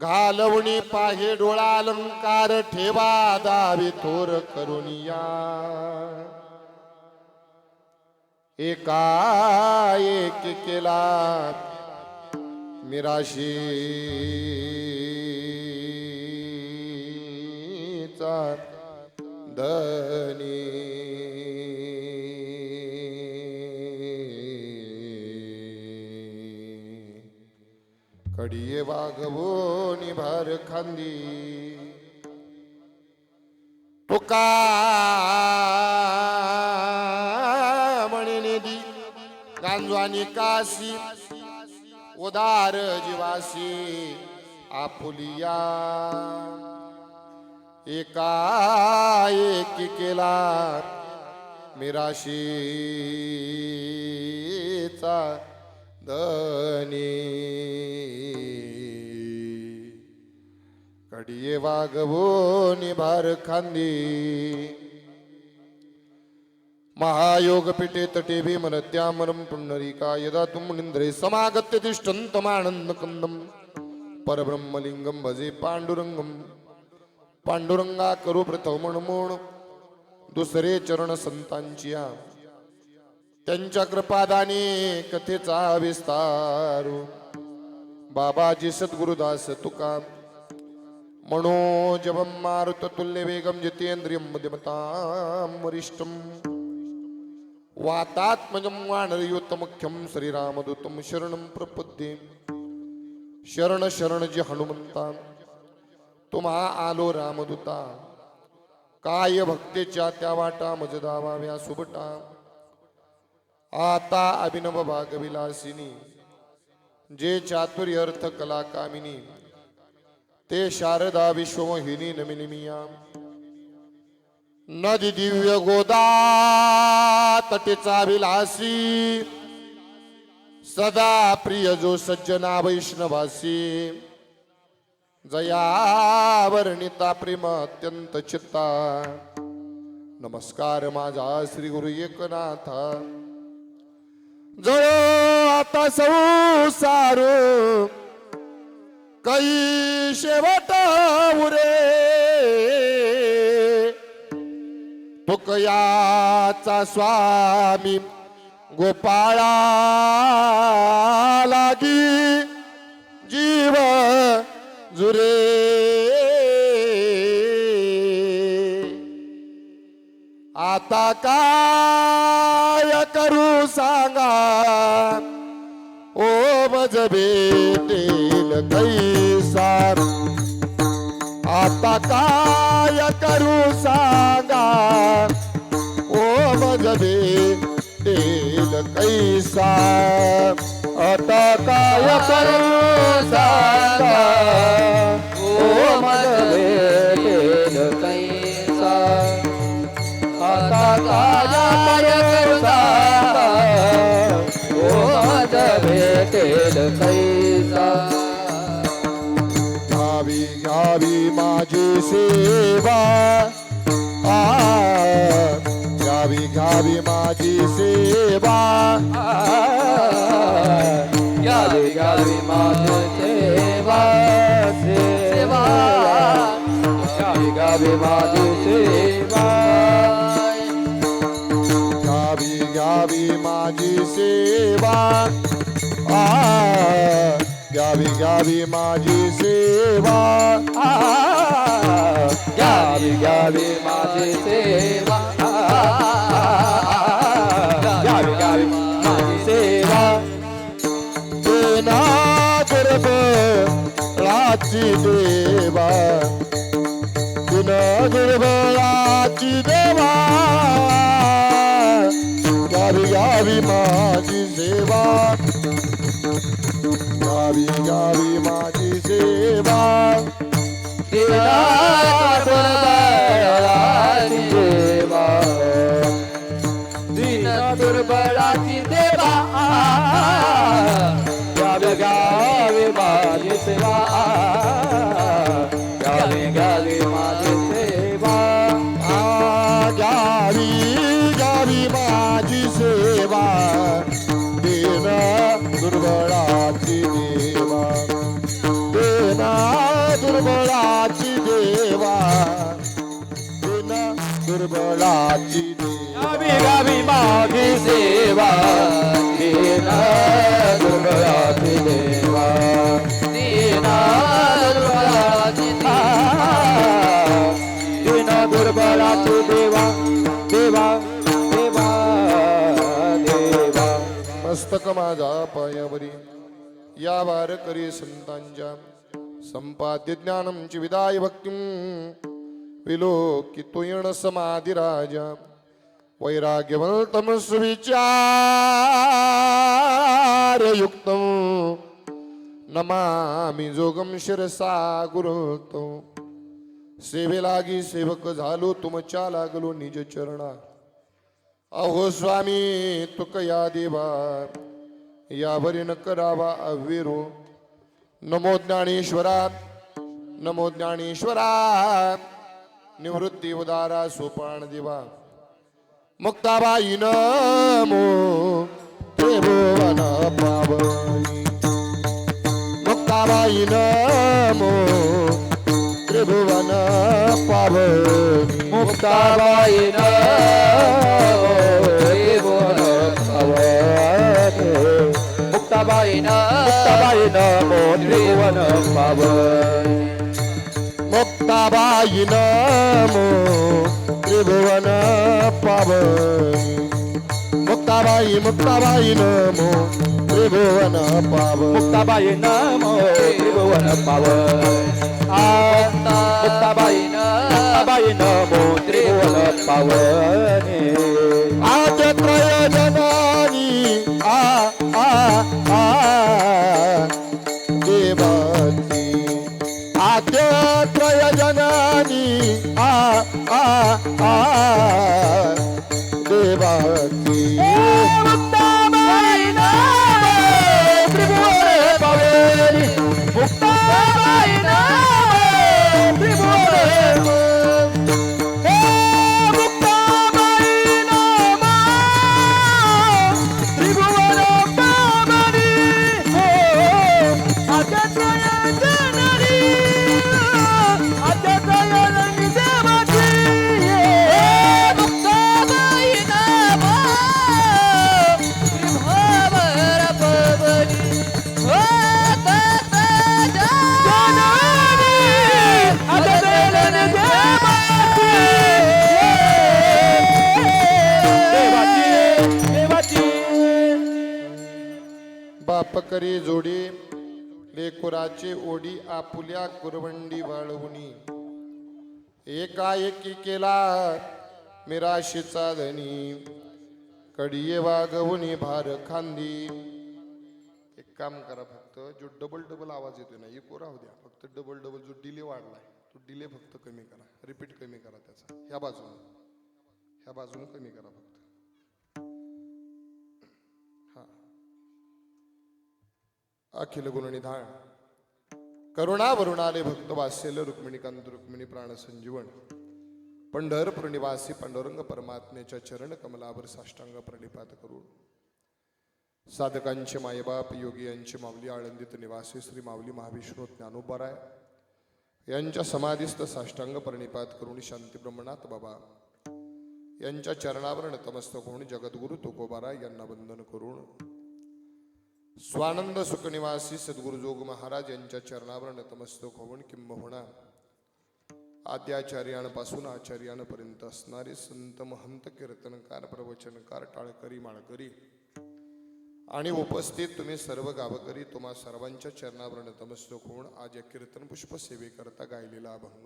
घालवणी पाहे डोळा अलंकार ठेवा दावी थोर करुनिया एका एक केला मिराशीचा धनी कडिये वागवो निभार खांदी तुका म्हणेनेदी गांजवानी काशी उदार जीवासी आपुलिया एका एक केला मिराशीचा धनी कडिये वागवो निभार खांदी महायोग पीठे तटे भीमरत्यामरम पुंडरीका यदा तुम निंद्रे समागत्य तिष्ठन्तमानंद कंदम परब्रह्मलिंगम भजे पांडुरंगम पांडुरंगा करू प्रथम मनमोण दुसरे चरण संतांचिया त्यांच्या कृपादाने कथेचा विस्तार बाबाजी सद्गुरुदास तुका मनोजवम मारुत तुल्य वेगम जितेंद्रियम मध्यमताम वरिष्ठम वातात्मजं वानरयोतमुख्यं श्रीरामदूतं शरणं प्रपद्ये शरण शरण जी हनुमंता तुम्हा आलो रामदूता काय भक्तेच्या त्या वाटा मज दावाव्या सुबटा आता अभिनव भागविलासिनी जे चातुर्य अर्थ कला कामिनी ते शारदा विश्वमोहिनी नमिनिमिया नदी दिव्य गोदा तटेचा विलासी सदा प्रिय जो सज्जना वैष्णवासी जया वर्णिता प्रेम अत्यंत चित्ता नमस्कार माझा श्री गुरु एकनाथा जळो आता संसार काही शेवट उरे तुकयाचा स्वामी गोपाळा लागी जीव जुरे आता काय करू सांगा ओ मज भेटेल कैसार आता काय करू सांगा ओ मज भेटेल कैसार आता काय करू सांगा ओ मज भेटेल कैसार आता काय करू सांगा ओ मज भेटेल कैसार घ्यावी घ्यावी माझी सेवा घ्यावी घ्यावी माझी सेवा घ्यावी घ्यावी माझी सेवा सेवा घ्यावी घ्यावी माझी सेवा घ्यावी घ्यावी माझी सेवा घ्यावी घ्यावी माझी सेवा घ्यावी घ्यावी माझी सेवा घ्यावी घ्यावी माझी सेवा देना दुर्बळाची देवा दिन दुर्बळाची देवा घ्यावी घ्यावी माझी सेवा घ्यावी घ्यावी माझी सेवा देवा दुर्बळाची देवा दिन दुर्बळाची देवा घ्यावी घ्यावी माझी सेवा घ्यावी घ्यावी माझी सेवा घ्यावी घ्यावी माझी सेवा दिन दुर्बळाची देवा देना दुर्बळाची देवा दीन दुर्बळाची देवा गावी गावी माझी सेवा दीन दुर्बळाची देवा दीन दुर्बळाची दीन दुर्बळाची देवा देवा देवा देवा मस्तक माझा पायावरी या वारकरी संतांच्या संपाद्य ज्ञानंची विदाय भक्तिं विलोकितोयण समाधी राजा वैराग्यवंतम सुविचार युक्तम नमामि जोगम शिरसा गुरुतो सेवेलागी सेवक झालो तुमच्या लागलो निज चरणा अहो स्वामी तुक या देवा यावरी न करावा अविरो नमो ज्ञानेश्वरा नमो ज्ञानेश्वरा निवृत्ती उदारा सोपान देवा मुक्ताबाई नमो त्रिभुवन पावनी मुक्ताबाई नमो त्रिभुवन पावनी मुक्ताबाई मुक्ताबाई मुक्ताबाई नमो त्रिभुवन पावनी मुक्ताबाई नमो त्रिभुवन पावनी मुक्ताबाई मुक्ताबाई नमो त्रिभुवन पावनी मुक्ताबाई नमो त्रिभुवन पावनी मुक्ताबाई मुक्ताबाई नमो त्रिभुवन पावनी आद्य त्रय जनानी आ देवाची आद्य त्रय जनानी आ देवाची मुक्ताबाई नमो त्रिभुवन पावनी मुक्ताबाई नमो त्रिभुवन बाप करी जोडी लेकुराचे ओढी आपुल्या कुरवंडी वाळवणी एकाएकी केला मिराशीचा धनी कडिये वागवणी भार खांदी. एक काम करा, फक्त जो डबल डबल आवाज येतोय ना इको राहू द्या, फक्त डबल डबल जो डिले वाढलाय तो डिले फक्त कमी करा, रिपीट कमी करा त्याचा. ह्या बाजूने कमी करा फक्त. हा अखिल गुणनिधान करुणा वरुणाले भक्त वात्सल्य रुक्मिणीकांत रुक्मिणी प्राण संजीवन पंढरपूर निवासी पांडुरंग परमात्म्याच्या चरण कमलावर साष्टांग प्रणिपात करून साधकांचे मायबाप योगी यांचे माऊली आळंदीत निवासी श्री माऊली महाविष्णू ज्ञानोबाराय यांच्या समाधीस्थ साष्टांग प्रणिपात करून शांती ब्रह्मनाथ बाबा यांच्या चरणावर नतमस्तक होऊन जगद्गुरु तुकोबाराय यांना वंदन करून स्वानंद सुखनिवासी सद्गुरु जोग महाराज यांच्या चरणावर नतमस्तक होऊन किंबहुना आद्याचार्यांपासून आचार्यांपर्यंत असणारे संत महंत कीर्तनकार प्रवचनकार टाळकरी माळकरी आणि उपस्थित तुम्ही सर्व गावकरी तुम्हा सर्वांच्या चरणावर नतमस्तक होऊन आज या कीर्तन पुष्प सेवेकरता गायलेला अभंग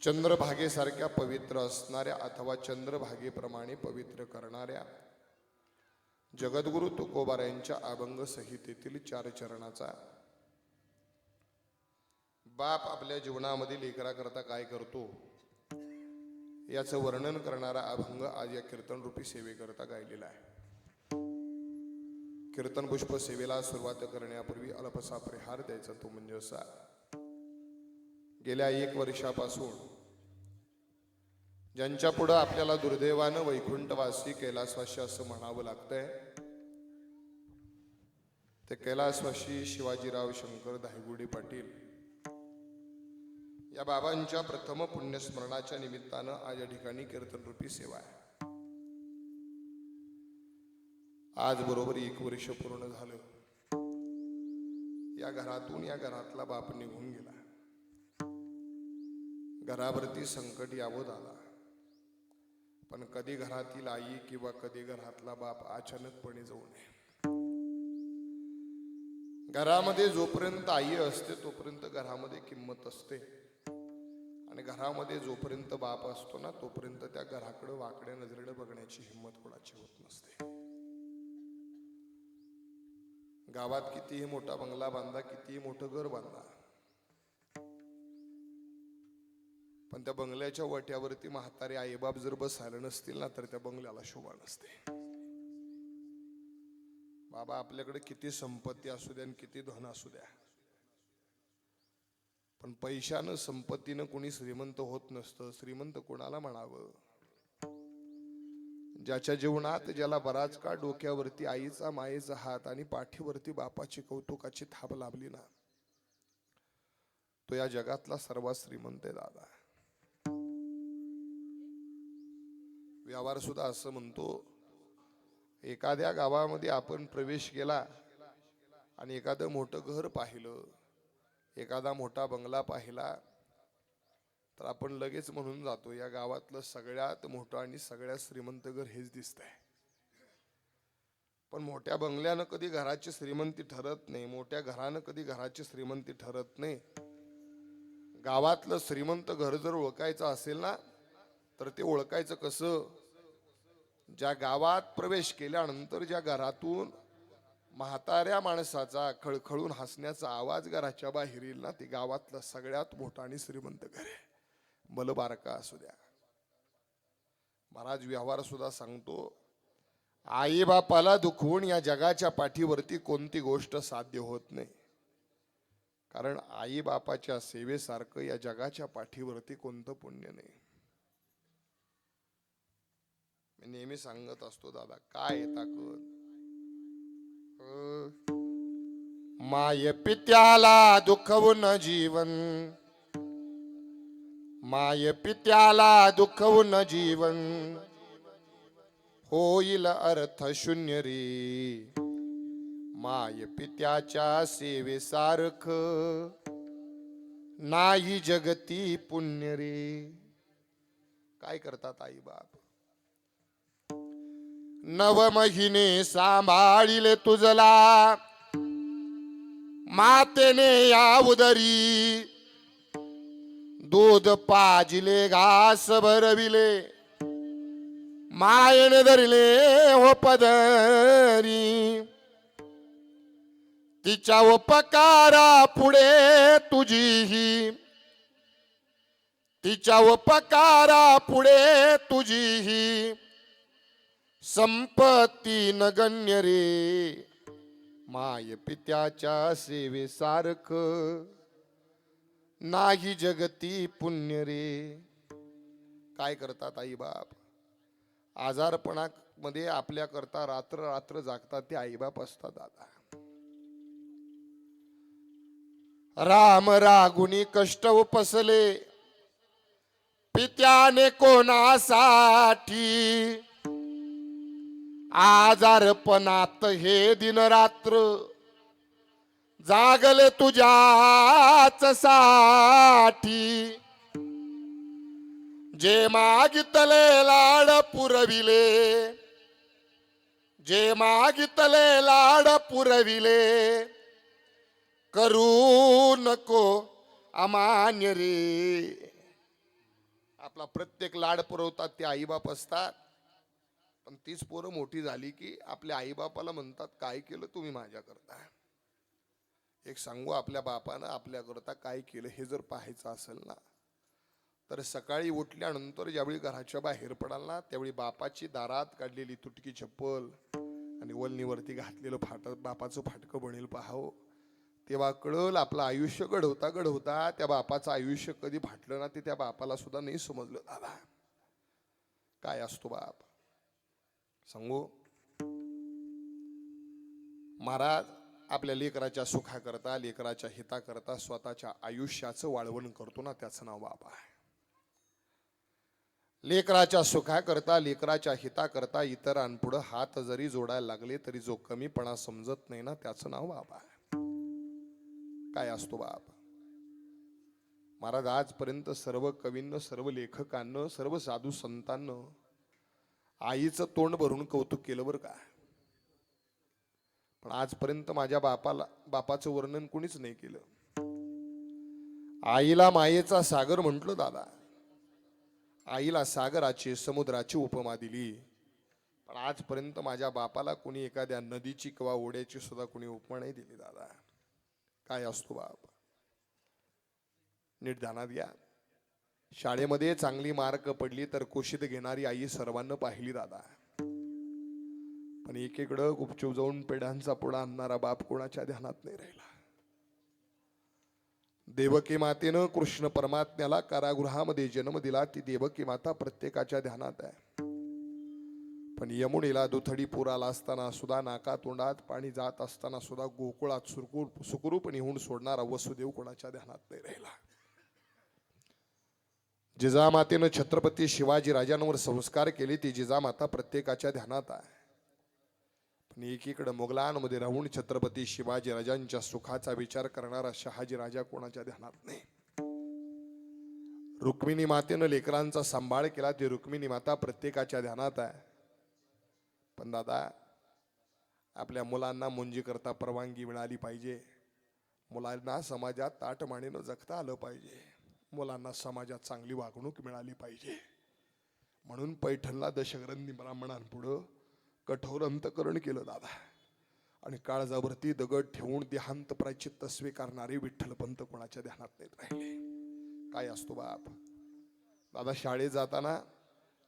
चंद्रभागेसारख्या पवित्र असणाऱ्या अथवा चंद्रभागेप्रमाणे पवित्र करणाऱ्या जगद्गुरु तुकोबारायांच्या अभंग संहितेतील 4 चरणाचा बाप आपल्या जीवनामध्ये लेकराकरता काय करतो याचं वर्णन करणारा अभंग आज या कीर्तन रूपी सेवेकरता गायलेला आहे. कीर्तन पुष्प सेवेला सुरुवात करण्यापूर्वी अल्पसा परिहार द्यायचा, तो म्हणजे असा. गेल्या 1 वर्षापासून ज्यांच्या पुढं आपल्याला दुर्दैवानं वैकुंठवासी कैलासवासी असं म्हणावं लागतंय ते कैलासवासी शिवाजीराव शंकर धायगुडे पाटील या बाबांच्या प्रथम पुण्यस्मरणाच्या निमित्तानं आज या ठिकाणी कीर्तन रूपी सेवा आहे. आज बरोबर 1 वर्ष पूर्ण झालं. या घरातून या घरातला बाप निघून गेला. घरावरती संकट यावं आला, पण कधी घरातील आई किंवा कधी घरातला बाप अचानकपणे जाऊ नये. घरामध्ये जोपर्यंत आई असते तोपर्यंत घरामध्ये किंमत असते, आणि घरामध्ये जोपर्यंत बाप असतो ना तोपर्यंत त्या घराकडे वाकड्या नजरेने बघण्याची हिंमत कोणाची होत नसते. गावात कितीही मोठा बंगला बांधा, कितीही मोठं घर बांधा, पण त्या बंगल्याच्या वट्यावरती म्हातारे आईबाप जर बसायला नसतील ना तर त्या बंगल्याला शोभा नसते. बाबा आपल्याकडे किती संपत्ती असू द्या आणि किती धन असू द्या, पण पैशानं संपत्तीनं कोणी श्रीमंत होत नसतं. श्रीमंत कोणाला म्हणावं? ज्याच्या जीवनात ज्याला बराच काळ डोक्यावरती आईचा मायेचा हात आणि पाठीवरती बापाची कौतुकाची थाप लाभली ना, तो या जगातला सर्वात श्रीमंत आहे दादा. व्यवहार सुद्धा असं म्हणतो, एखाद्या गावामध्ये आपण प्रवेश केला आणि एखादं मोठं घर पाहिलं, एखादा मोठा बंगला पाहिला, तर आपण लगेच म्हणून जातो या गावातलं सगळ्यात मोठं आणि सगळ्यात श्रीमंत घर हेच दिसतंय. पण मोठ्या बंगल्यानं कधी घराची श्रीमंती ठरत नाही, मोठ्या घरानं कधी घराची श्रीमंती ठरत नाही. गावातलं श्रीमंत घर जर ओळखायचं असेल ना तर ते ओळखायचं कसं? ज्या गावात प्रवेश केल्यानंतर ज्या घरातून म्हाताऱ्या माणसाचा खळखळून हसण्याचा आवाज घराच्या बाहेर येईल ना, ते गावातलं सगळ्यात मोठं आणि श्रीमंत घर आहे. बलबारका असू द्या. महाराज व्यवहार सुद्धा सांगतो, आई बापाला दुखवून या जगाच्या पाठीवरती कोणती गोष्ट साध्य होत नाही, कारण आई बापाच्या सेवेसारखं या जगाच्या पाठीवरती कोणतं पुण्य नाही. मी नेहमी सांगत असतो दादा, काय ताकद माय पित्याला दुखवून जीवन, माय पित्याला दुखवून जीवन होईल अर्थ शून्य रे. माय पित्याच्या सेवेसारख नाही जगती पुण्य रे. काय करतात आई बाप? 9 महिने सांभाळिले तुझला मातेने या उदरी, दूध पाजिले घास भरविले मायेने धरले हो पदरी. तिच्या उपकारा पुढे तुझीही, तिच्या उपकारा पुढे तुझीही संपत्ती नगण्य रे. माय पित्याच्या सेवेसारख नाही जगती पुण्य रे. काय करतात आई बाप? आजारपणामध्ये आपल्या करता रात्र रात्र जागतात ते आई बाप असतात दादा. राम रागुनी कष्ट उपसले पित्याने कोणासाठी, आजारपणात हे दिन रात्र जागले तुझ्याच साठी. जे मागितले लाड पुरविले, जे मागितले लाड पुरविले करू नको अमान्य रे. आपला प्रत्येक लाड पुरवतात ते आईबाप असतात, पण तीच पोरं मोठी झाली की आपल्या आईबापाला म्हणतात, काय केलं तुम्ही माझ्या करता? एक सांगू, आपल्या बापानं आपल्या करता काय केलं हे जर पाहायचं असेल ना, तर सकाळी उठल्यानंतर ज्यावेळी घराच्या बाहेर पडाल ना त्यावेळी बापाची दारात काढलेली तुटकी चप्पल आणि वलनीवरती घातलेलं बापाचं फाटकं बनेल पाहावं, तेव्हा कळल आपलं आयुष्य घडवता घडवता त्या बापाचं आयुष्य कधी फाटलं ना ते त्या बापाला सुद्धा नाही समजलं दादा. काय असतो बाप सांगू? महाराज आपल्या लेकराच्या सुखाकरता, लेकराच्या हिताकरता स्वतःच्या आयुष्याचं वाळवण करतो ना, त्याचं नाव बाप आहे. लेकराच्या सुखाकरता, लेकराच्या हिताकरता इतरांपुढं हात जरी जोडायला लागले तरी जो कमीपणा समजत नाही ना, त्याचं नाव बाप आहे. काय असतो बाप? महाराज, आजपर्यंत सर्व कवींना, सर्व लेखकांना, सर्व साधू संतांना आईचं तोंड भरून कौतुक केलं बरं का. पण आजपर्यंत माझ्या बापाचं वर्णन कोणीच नाही केलं. आईला मायेचा सागर म्हटलं दादा. आईला सागराची, समुद्राची उपमा दिली. पण आजपर्यंत माझ्या बापाला कोणी एखाद्या नदीची किंवा ओढ्याची सुद्धा कोणी उपमा नाही दिली दादा. काय असतो बाप? नीट ध्यानात घ्या. शाळेमध्ये चांगली मार्क पडली तर कुशीत घेणारी आई सर्वांना पाहिली दादा. पण एकीकडं गुपचूप जाऊन पेढ्यांचा पुडा आणणारा बाप कोणाच्या ध्यानात नाही राहिला. देवकी मातेनं कृष्ण परमात्म्याला कारागृहामध्ये जन्म दिला. ती देवकी माता प्रत्येकाच्या ध्यानात आहे. पण यमुनेला दुथडी पूर आला असताना सुद्धा, नाका तोंडात पाणी जात असताना सुद्धा, गोकुळात सुखरूप निहून सोडणारा वसुदेव कोणाच्या ध्यानात नाही राहिला. जिजामातेनं छत्रपती शिवाजी राजांवर संस्कार केले, ती जिजामाता प्रत्येकाच्या ध्यानात आहे. पण एकीकडे मुघलांमध्ये राहून छत्रपती शिवाजी राजांच्या सुखाचा विचार करणारा शहाजी राजा कोणाच्या ध्यानात नाही. रुक्मिणी मातेनं लेकरांचा सांभाळ केला, ती रुक्मिणी माता प्रत्येकाच्या ध्यानात आहे. पण दादा, आपल्या मुलांना मुंजी करता परवानगी मिळाली पाहिजे. मुलांना समाजात ताटमानेनं जगता आलं पाहिजे. मुलांना समाजात चांगली वागणूक मिळाली पाहिजे. म्हणून पैठणला दशग्रंथी ब्राह्मणांपुढं कठोर अंतकरण केलं दादा. आणि काळजावरती दगड ठेवून देहांत प्रायचित्त स्वीकारणारे विठ्ठलपंत कोणाच्या ध्यानात नाहीत राहिले. काय असतो बाप? दादा, शाळेत जाताना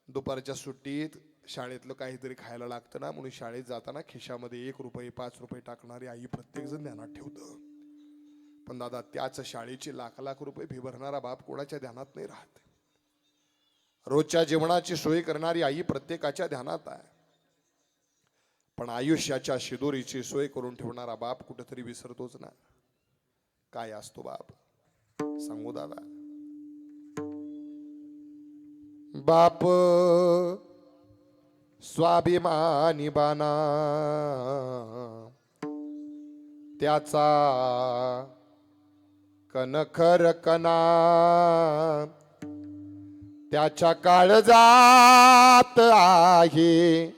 दुपारच्या सुट्टीत शाळेतलं काहीतरी खायला लागतं ना, म्हणून शाळेत जाताना खिशामध्ये 1 रुपये 5 रुपये टाकणारी आई प्रत्येक जण ध्यानात ठेवतं. पण दादा, त्याच शाळेची लाख रुपये फी भरणारा बाप कोणाच्या ध्यानात नाही राहत. रोजच्या जेवणाची सोय करणारी आई प्रत्येकाच्या ध्यानात आहे. पण आयुष्याच्या शिदोरीची सोय करून ठेवणारा बाप कुठेतरी विसरतोच ना. काय असतो बाप? सांगू दादा. बाप स्वाभिमानी बाना, त्याचा कणखर कणा, त्याच्या काळजात आहे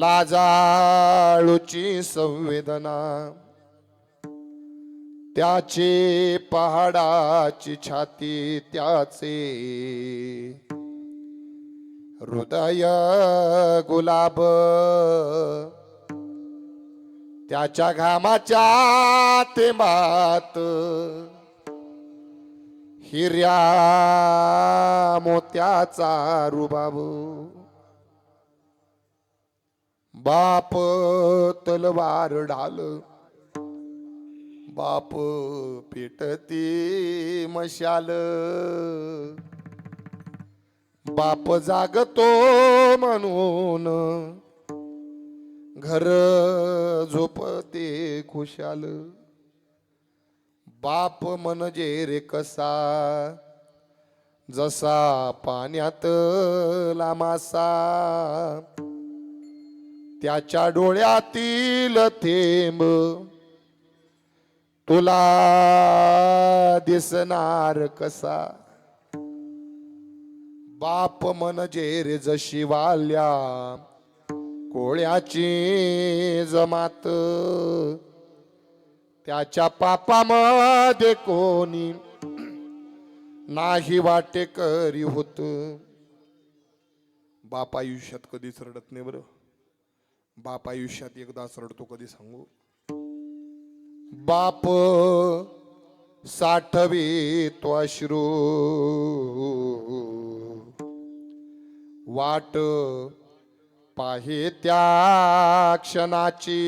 लाजाळूची संवेदना. त्याचे पहाडाची छाती, त्याचे हृदय गुलाब, त्याच्या घामाच्या थेंबात हिऱ्या मोत्याचा रुबाब. बाप तलवार ढाल, बाप पेटती मशाल, बाप जागतो म्हणून घर झोपते खुशाल. बाप म्हणजे रे कसा, जसा पाण्यातला मासा, त्याच्या डोळ्यातील थेंब तुला दिसणार कसा. बाप म्हणजे रे जशी वाल्या कोळ्याची जमात, त्याच्या पापामध्ये कोणी नाही वाटेकरी होत. बाप आयुष्यात कधीच रडत नाही बरं. बाप आयुष्यात एकदाच रडतो, कधी सांगू? बाप साठवितो अश्रू, वाट पाहे त्या क्षणाची.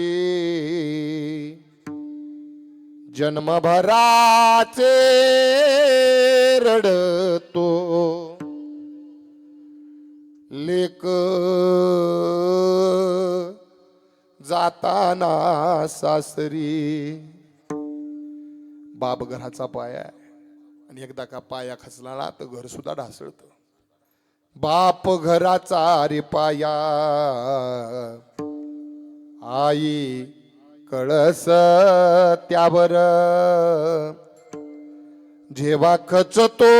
जन्मभराचे रडतो लेक, जाताना सासरी. बाप घराचा पाया आहे आणि एकदा का पाया खचला ना तर घर सुद्धा ढासळतं. बाप घराचा रे पाया, आई कळस त्यावर जेव्हा खचतो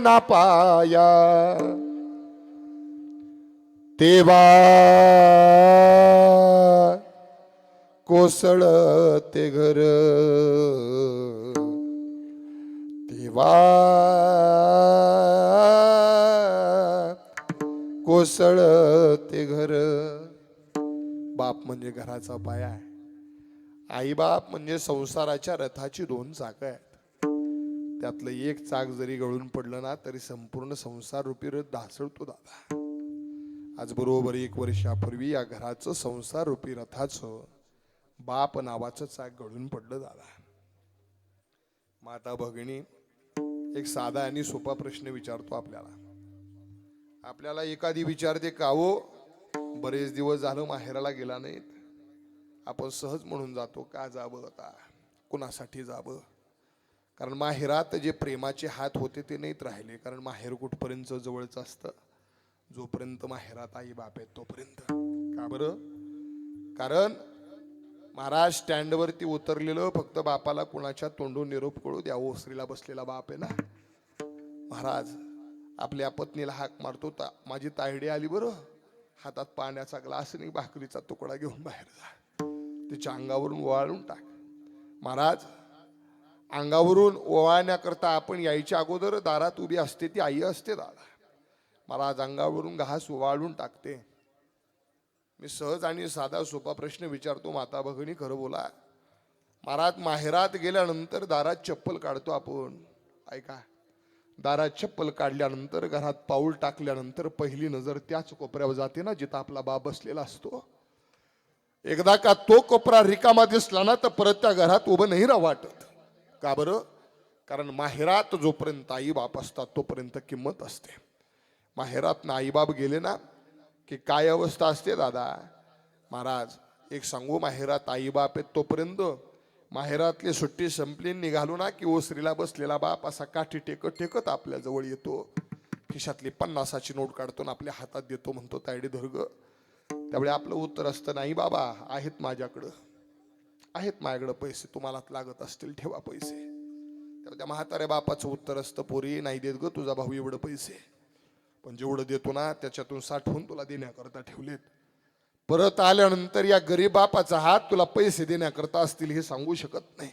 ना पाया, तेव्हा कोसळते घर, तेव्हा कोसळते घर. बाप म्हणजे घराचा पाया आहे. आई बाप म्हणजे संसाराच्या रथाची दोन चाकं आहेत. त्यातलं एक चाक जरी गळून पडलं ना तरी संपूर्ण संसार रूपी रथ ढासळतो दादा. आज बरोबर 1 वर्षापूर्वी या घराचं संसार रूपी रथाचं बाप नावाचं चाक गळून पडलं दादा. माता भगिनी, एक साधा आणि सोपा प्रश्न विचारतो आपल्याला. आपल्याला एखादी विचारते का हो बरेच दिवस झालं माहेराला गेला नाहीत. आपण सहज म्हणून जातो का जावं आता, कुणासाठी जावं. कारण माहेरात जे प्रेमाचे हात होते ते नाहीत राहिले. कारण माहेर कुठपर्यंत जवळचं असतं, जोपर्यंत माहेरात आई बाप आहेत तोपर्यंत. का बरं? कारण महाराज स्टँडवरती उतरलेलं फक्त बापाला कुणाच्या तोंडून निरोप कळू द्या. ओसरीला बसलेला बाप आहे ना महाराज, आपल्या पत्नीला हाक मारतो, माझी तायडी आली बरं, हातात पाण्याचा ग्लास आणि भाकरीचा तुकडा घेऊन बाहेर जा, तिच्या अंगावरून ओवाळून टाक. महाराज, अंगावरून ओवाळण्याकरता आपण यायच्या अगोदर दारात उभी असते ती आई असते दादा. महाराज अंगावरून घास ओवाळून टाकते. मी सहज आणि साधा सोपा प्रश्न विचारतो माता भगिनी, खरं बोला. महाराज माहेरात गेल्यानंतर दारात चप्पल काढतो आपण, ऐका, दारात चप्पल काढल्यानंतर घरात पाऊल टाकल्यानंतर पहिली नजर त्याच कोपऱ्यावर जाते ना जिथं आपला बाप बसलेला असतो. एकदा का तो कोपरा रिकामा दिसला ना तर परत त्या घरात उभं नाही राह वाटत. का बरं? कारण माहेरात जोपर्यंत आई बाप असतात तोपर्यंत किंमत असते. माहेरात ना आई बाप गेले ना की काय अवस्था असते दादा. महाराज एक सांगू, माहेरात आई बाप आहेत तोपर्यंत माहेरातली सुट्टी संपली निघालो ना की ओसरीला बसलेला बाप असा काठी टेकत टेकत आपल्या जवळ येतो. खिशातली 50ची नोट काढतो आपल्या हातात देतो, म्हणतो तायडी धर्ग. त्यावेळी आपलं उत्तर असतं, नाही बाबा, आहेत माझ्याकडं, आहेत माझ्याकडं पैसे, तुम्हाला लागत असतील ठेवा पैसे. त्यावेळी त्या म्हाताऱ्या बापाचं उत्तर असतं, पोरी नाही देत ग तुझा भाऊ एवढं पैसे, पण जेवढं देतो ना त्याच्यातून साठवून तुला देण्याकरता ठेवलेत. परत आल्यानंतर या गरीब बापाचा हात तुला पैसे देण्याकरता असतील हे सांगू शकत नाही.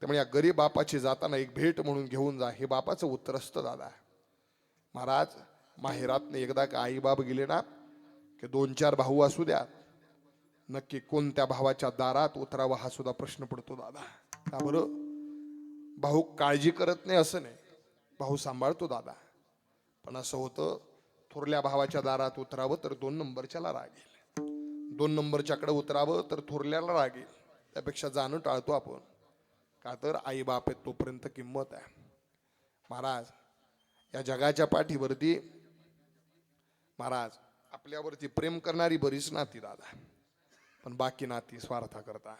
त्यामुळे या गरीब बापाची जाताना एक भेट म्हणून घेऊन जा, हे बापाचं उत्तर असतं दादा. महाराज माहेरात एकदा का आई बाप गेले ना की 2-4 भाऊ असू द्या, नक्की कोणत्या भावाच्या दारात उतरावा हा सुद्धा प्रश्न पडतो दादा. का बरं? भाऊ काळजी करत नाही असं नाही, भाऊ सांभाळतो दादा. पण असं होतं, थोरल्या भावाच्या दारात उतरावं तर 2 नंबरच्याला राग येईल, 2 नंबरच्याकडे उतरावं तर थोरल्याला राग येईल. त्यापेक्षा जाणं टाळतो आपण. का तर आई बाप आहेत तोपर्यंत किंमत आहे. महाराज या जगाच्या पाठीवरती महाराज आपल्यावरती प्रेम करणारी बरीच नाती दादा, पण बाकी नाती स्वार्था करता.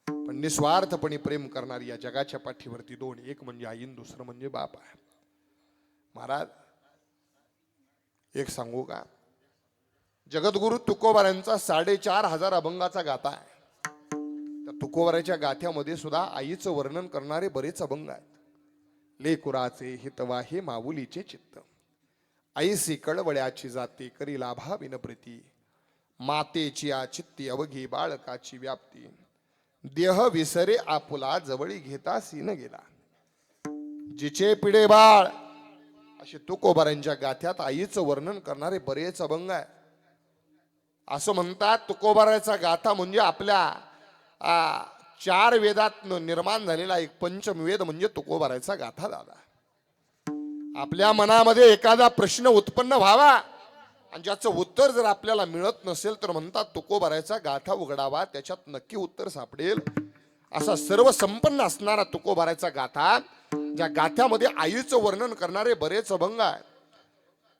पण निस्वार्थपणे प्रेम करणारी या जगाच्या पाठीवरती 2, एक म्हणजे आई, दुसरं म्हणजे बाप आहे. महाराज एक सांगू का, जगद्गुरु तुकोबारांचा 4,500 अभंगाचा गाथा आहे. त्या तुकोबाराच्या गाथ्यामध्ये सुद्धा आईचं वर्णन करणारे बरेच अभंग आहेत. लेकुराचे हितवाहे माऊलीचे चित्त, आईसी कळवळ्याची जाते करी लाभा विनप्रीती, मातेची आचित्ती अवघी बाळकाची व्याप्ती, देह विसरे आपुला जवळी घेता सीन गेला, जिचे पिढे बाळ. असे तुकोबारांच्या गाथ्यात आईचं वर्णन करणारे बरेच अभंग आहे. असं म्हणतात तुकोबाराचा गाथा म्हणजे आपल्या 4 वेदात निर्माण झालेला एक पंचम वेद म्हणजे तुकोबाराचा गाथा दादा. आपल्या मनामध्ये एखादा प्रश्न उत्पन्न व्हावा आणि ज्याचं उत्तर जर आपल्याला मिळत नसेल तर म्हणतात तुकोबाराचा गाथा उघडावा, त्याच्यात नक्की उत्तर सापडेल. असा सर्व संपन्न असणारा तुकोबाराचा गाथा, ज्या गाथ्यामध्ये आईचं वर्णन करणारे बरेच अभंग आहेत.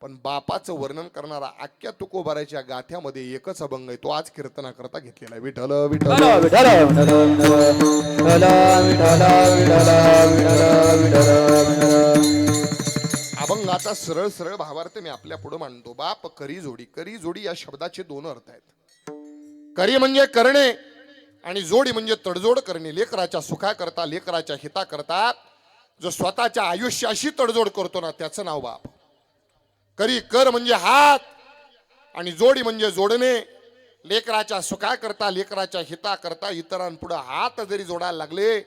पण बापाचं वर्णन करणारा अख्ख्या तुकोबाराच्या गाथ्यामध्ये एकच अभंग आहे, तो आज कीर्तनाकरता घेतलेला आहे. विठ्ठल विठ्ठल विठ्ठल विठ्ठल विठ्ठल विठ्ठल विठ्ठल विठ्ठल. अभंगाचा सरळ सरळ भावार्थ मी आपल्या पुढे मांडतो. बाप करी जोडी. करी जोडी या शब्दाचे दोन अर्थ आहेत. करी म्हणजे करणे आणि जोडी म्हणजे तडजोड करणे. लेकराच्या सुखाकरता, लेकराच्या हिताकरता जो स्वतःच्या आयुष्याशी तडजोड करतो ना, त्याचं नाव बाप. करी कर म्हणजे हात आणि जोडी म्हणजे जोडणे. लेकराच्या सुखाकरता, लेकराच्या हिताकरता इतरांपुढे हात जरी जोडायला लागले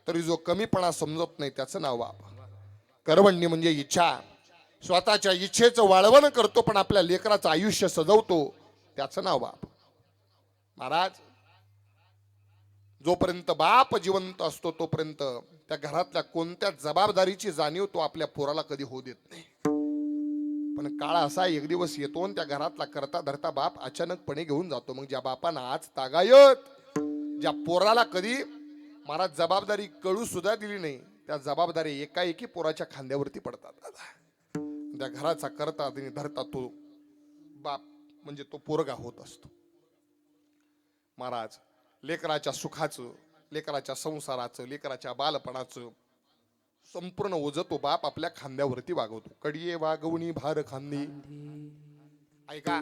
तरी जो कमीपणा समजत नाही, त्याचं नाव बाप. करवंडी म्हणजे इच्छा. स्वतःच्या इच्छेचं वाळवण करतो पण आपल्या लेकराचं आयुष्य सजवतो, त्याचं नाव बाप. महाराज, जोपर्यंत बाप जिवंत असतो तोपर्यंत त्या घरातल्या कोणत्या जबाबदारीची जाणीव तो आपल्या पोराला कधी होऊ देत नाही. पण काळ असा एक दिवस येतो आणि त्या घरातला करता धरता बाप अचानकपणे घेऊन जातो. मग ज्या बापानं आज तागायत ज्या पोराला कधी महाराज जबाबदारी कळू सुद्धा दिली नाही, त्या जबाबदारी एकाएकी पोराच्या खांद्यावरती पडतात. त्या घराचा करता आणि धरता तो बाप म्हणजे तो पोरगा होत असतो. महाराज, लेकराच्या सुखाचं, लेकराच्या संसाराचं, लेकराच्या बालपणाचं संपूर्ण ओझं तो बाप आपल्या खांद्यावरती वागवतो. कडिये वागवणी भार खांदी. ऐका,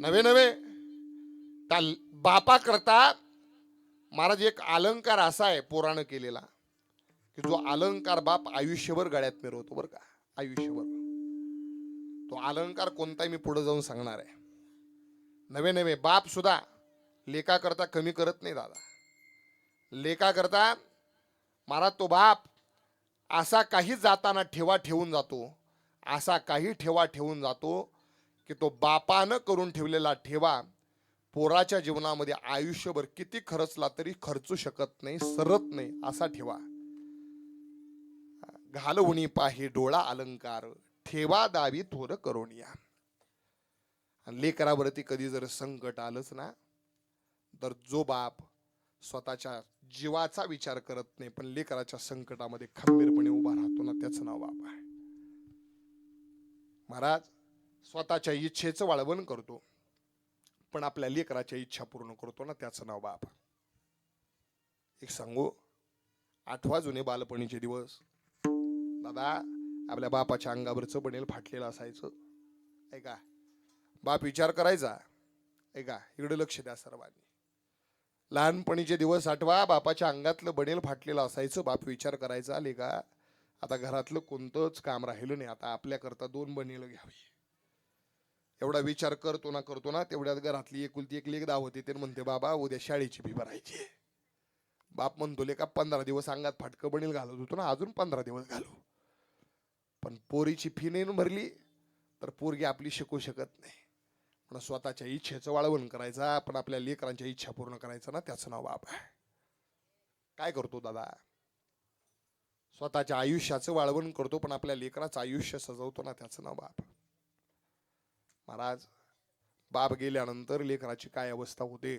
नवे नवे त्या बापा करता महाराज एक अलंकार असा आहे पोरानं केलेला की जो अलंकार बाप आयुष्यभर गळ्यात मिरवतो बरं का, आयुष्यभर. तो अलंकार कोणताही मी पुढे जाऊन सांगणार आहे. नवे नवे बाप सुद्धा लेका करता कमी करत नाही दादा. लेका करता महाराज तो बाप असा काही जाताना ठेवा ठेवून जातो, असा काही ठेवा ठेवून जातो की तो बापानं करून ठेवलेला ठेवा पोराच्या जीवनामध्ये आयुष्यभर किती खर्चला तरी खर्चू शकत नाही, सरत नाही असा ठेवा. घालवणी पाही डोळा अलंकार, ठेवा दावी थोर करोनिया. लेकरावरती कधी जर संकट आलंच ना, तर जो बाप स्वतःच्या जीवाचा विचार करत नाही पण लेकराच्या संकटामध्ये खंबीरपणे उभा राहतो ना, त्याचं नाव बाप आहे. महाराज, स्वतःच्या इच्छेचं वाळवण करतो पण आपल्या लेकराच्या इच्छा पूर्ण करतो ना, त्याचं नाव बाप. एक सांगू, आठवा जुने बालपणीचे दिवस. दादा, आपल्या बापाच्या अंगावरचं बनेल फाटलेलं असायचं. ऐका, बाप विचार करायचा. ऐका, इकडे लक्ष द्या सर्वांनी. लहानपणीचे दिवस आठवा, बापाच्या अंगातलं बनेल फाटलेलं असायचं. बाप विचार करायचा, लेका आता घरातलं कोणतंच काम राहिलं नाही, आता आपल्याकरता 2 बनेल घ्यावी. एवढा विचार करतो ना तेवढ्यात घरातली एकुलती एक लेक दावते ते म्हणते, बाबा उद्या शाळेची फी भरायची. बाप म्हणतो, लेका 15 दिवस अंगात फाटकं बनेल घालत होतो ना, अजून 15 दिवस घालू. पण पोरीची फी नाही भरली तर पोरगी आपली शिकू शकत नाही. पण स्वतःच्या इच्छेचं वाळवण करायचा पण आपल्या लेकरांच्या इच्छा पूर्ण करायचा ना, त्याचं नाव बाप आहे. काय करतो दादा? स्वतःच्या आयुष्याचं वाळवण करतो पण आपल्या लेकराचं आयुष्य सजवतो ना, त्याचं नाव बाप. महाराज, बाप गेल्यानंतर लेकराची काय अवस्था होते.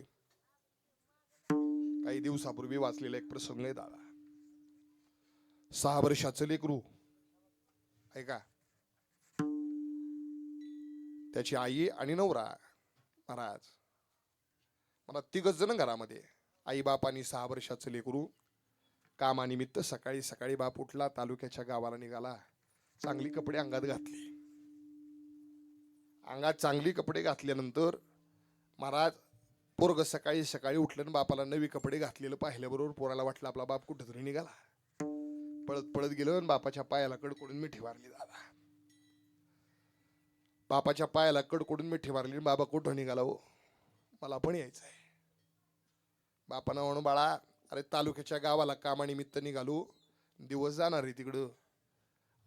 काही दिवसापूर्वी वाचलेला एक प्रसंग आहे दादा. 6 वर्षाचं लेकरू, ऐका, त्याची आई आणि नवरा. महाराज, मला 3 जण घरामध्ये, आई बाप आणि 6 वर्षाचं लेकरू. कामानिमित्त सकाळी सकाळी बाप उठला, तालुक्याच्या गावाला निघाला. चांगली कपडे अंगात घातली. अंगात चांगली कपडे घातल्यानंतर महाराज पोरग सकाळी सकाळी उठलं आणि बापाला नवी कपडे घातलेलं पाहिल्याबरोबर पोराला वाटलं आपला बाप कुठेतरी निघाला. पळत पळत गेलं आणि बापाच्या पायाला कडकडून मिठी मारली. दादा, बापाच्या पायाला कडकडून मिठी मारली. बाबा कुठं निघाला हो, मला पण यायचंय. बापानं म्हणून, बाळा अरे तालुक्याच्या गावाला कामानिमित्त निघालो, दिवस जाणार आहे तिकडं,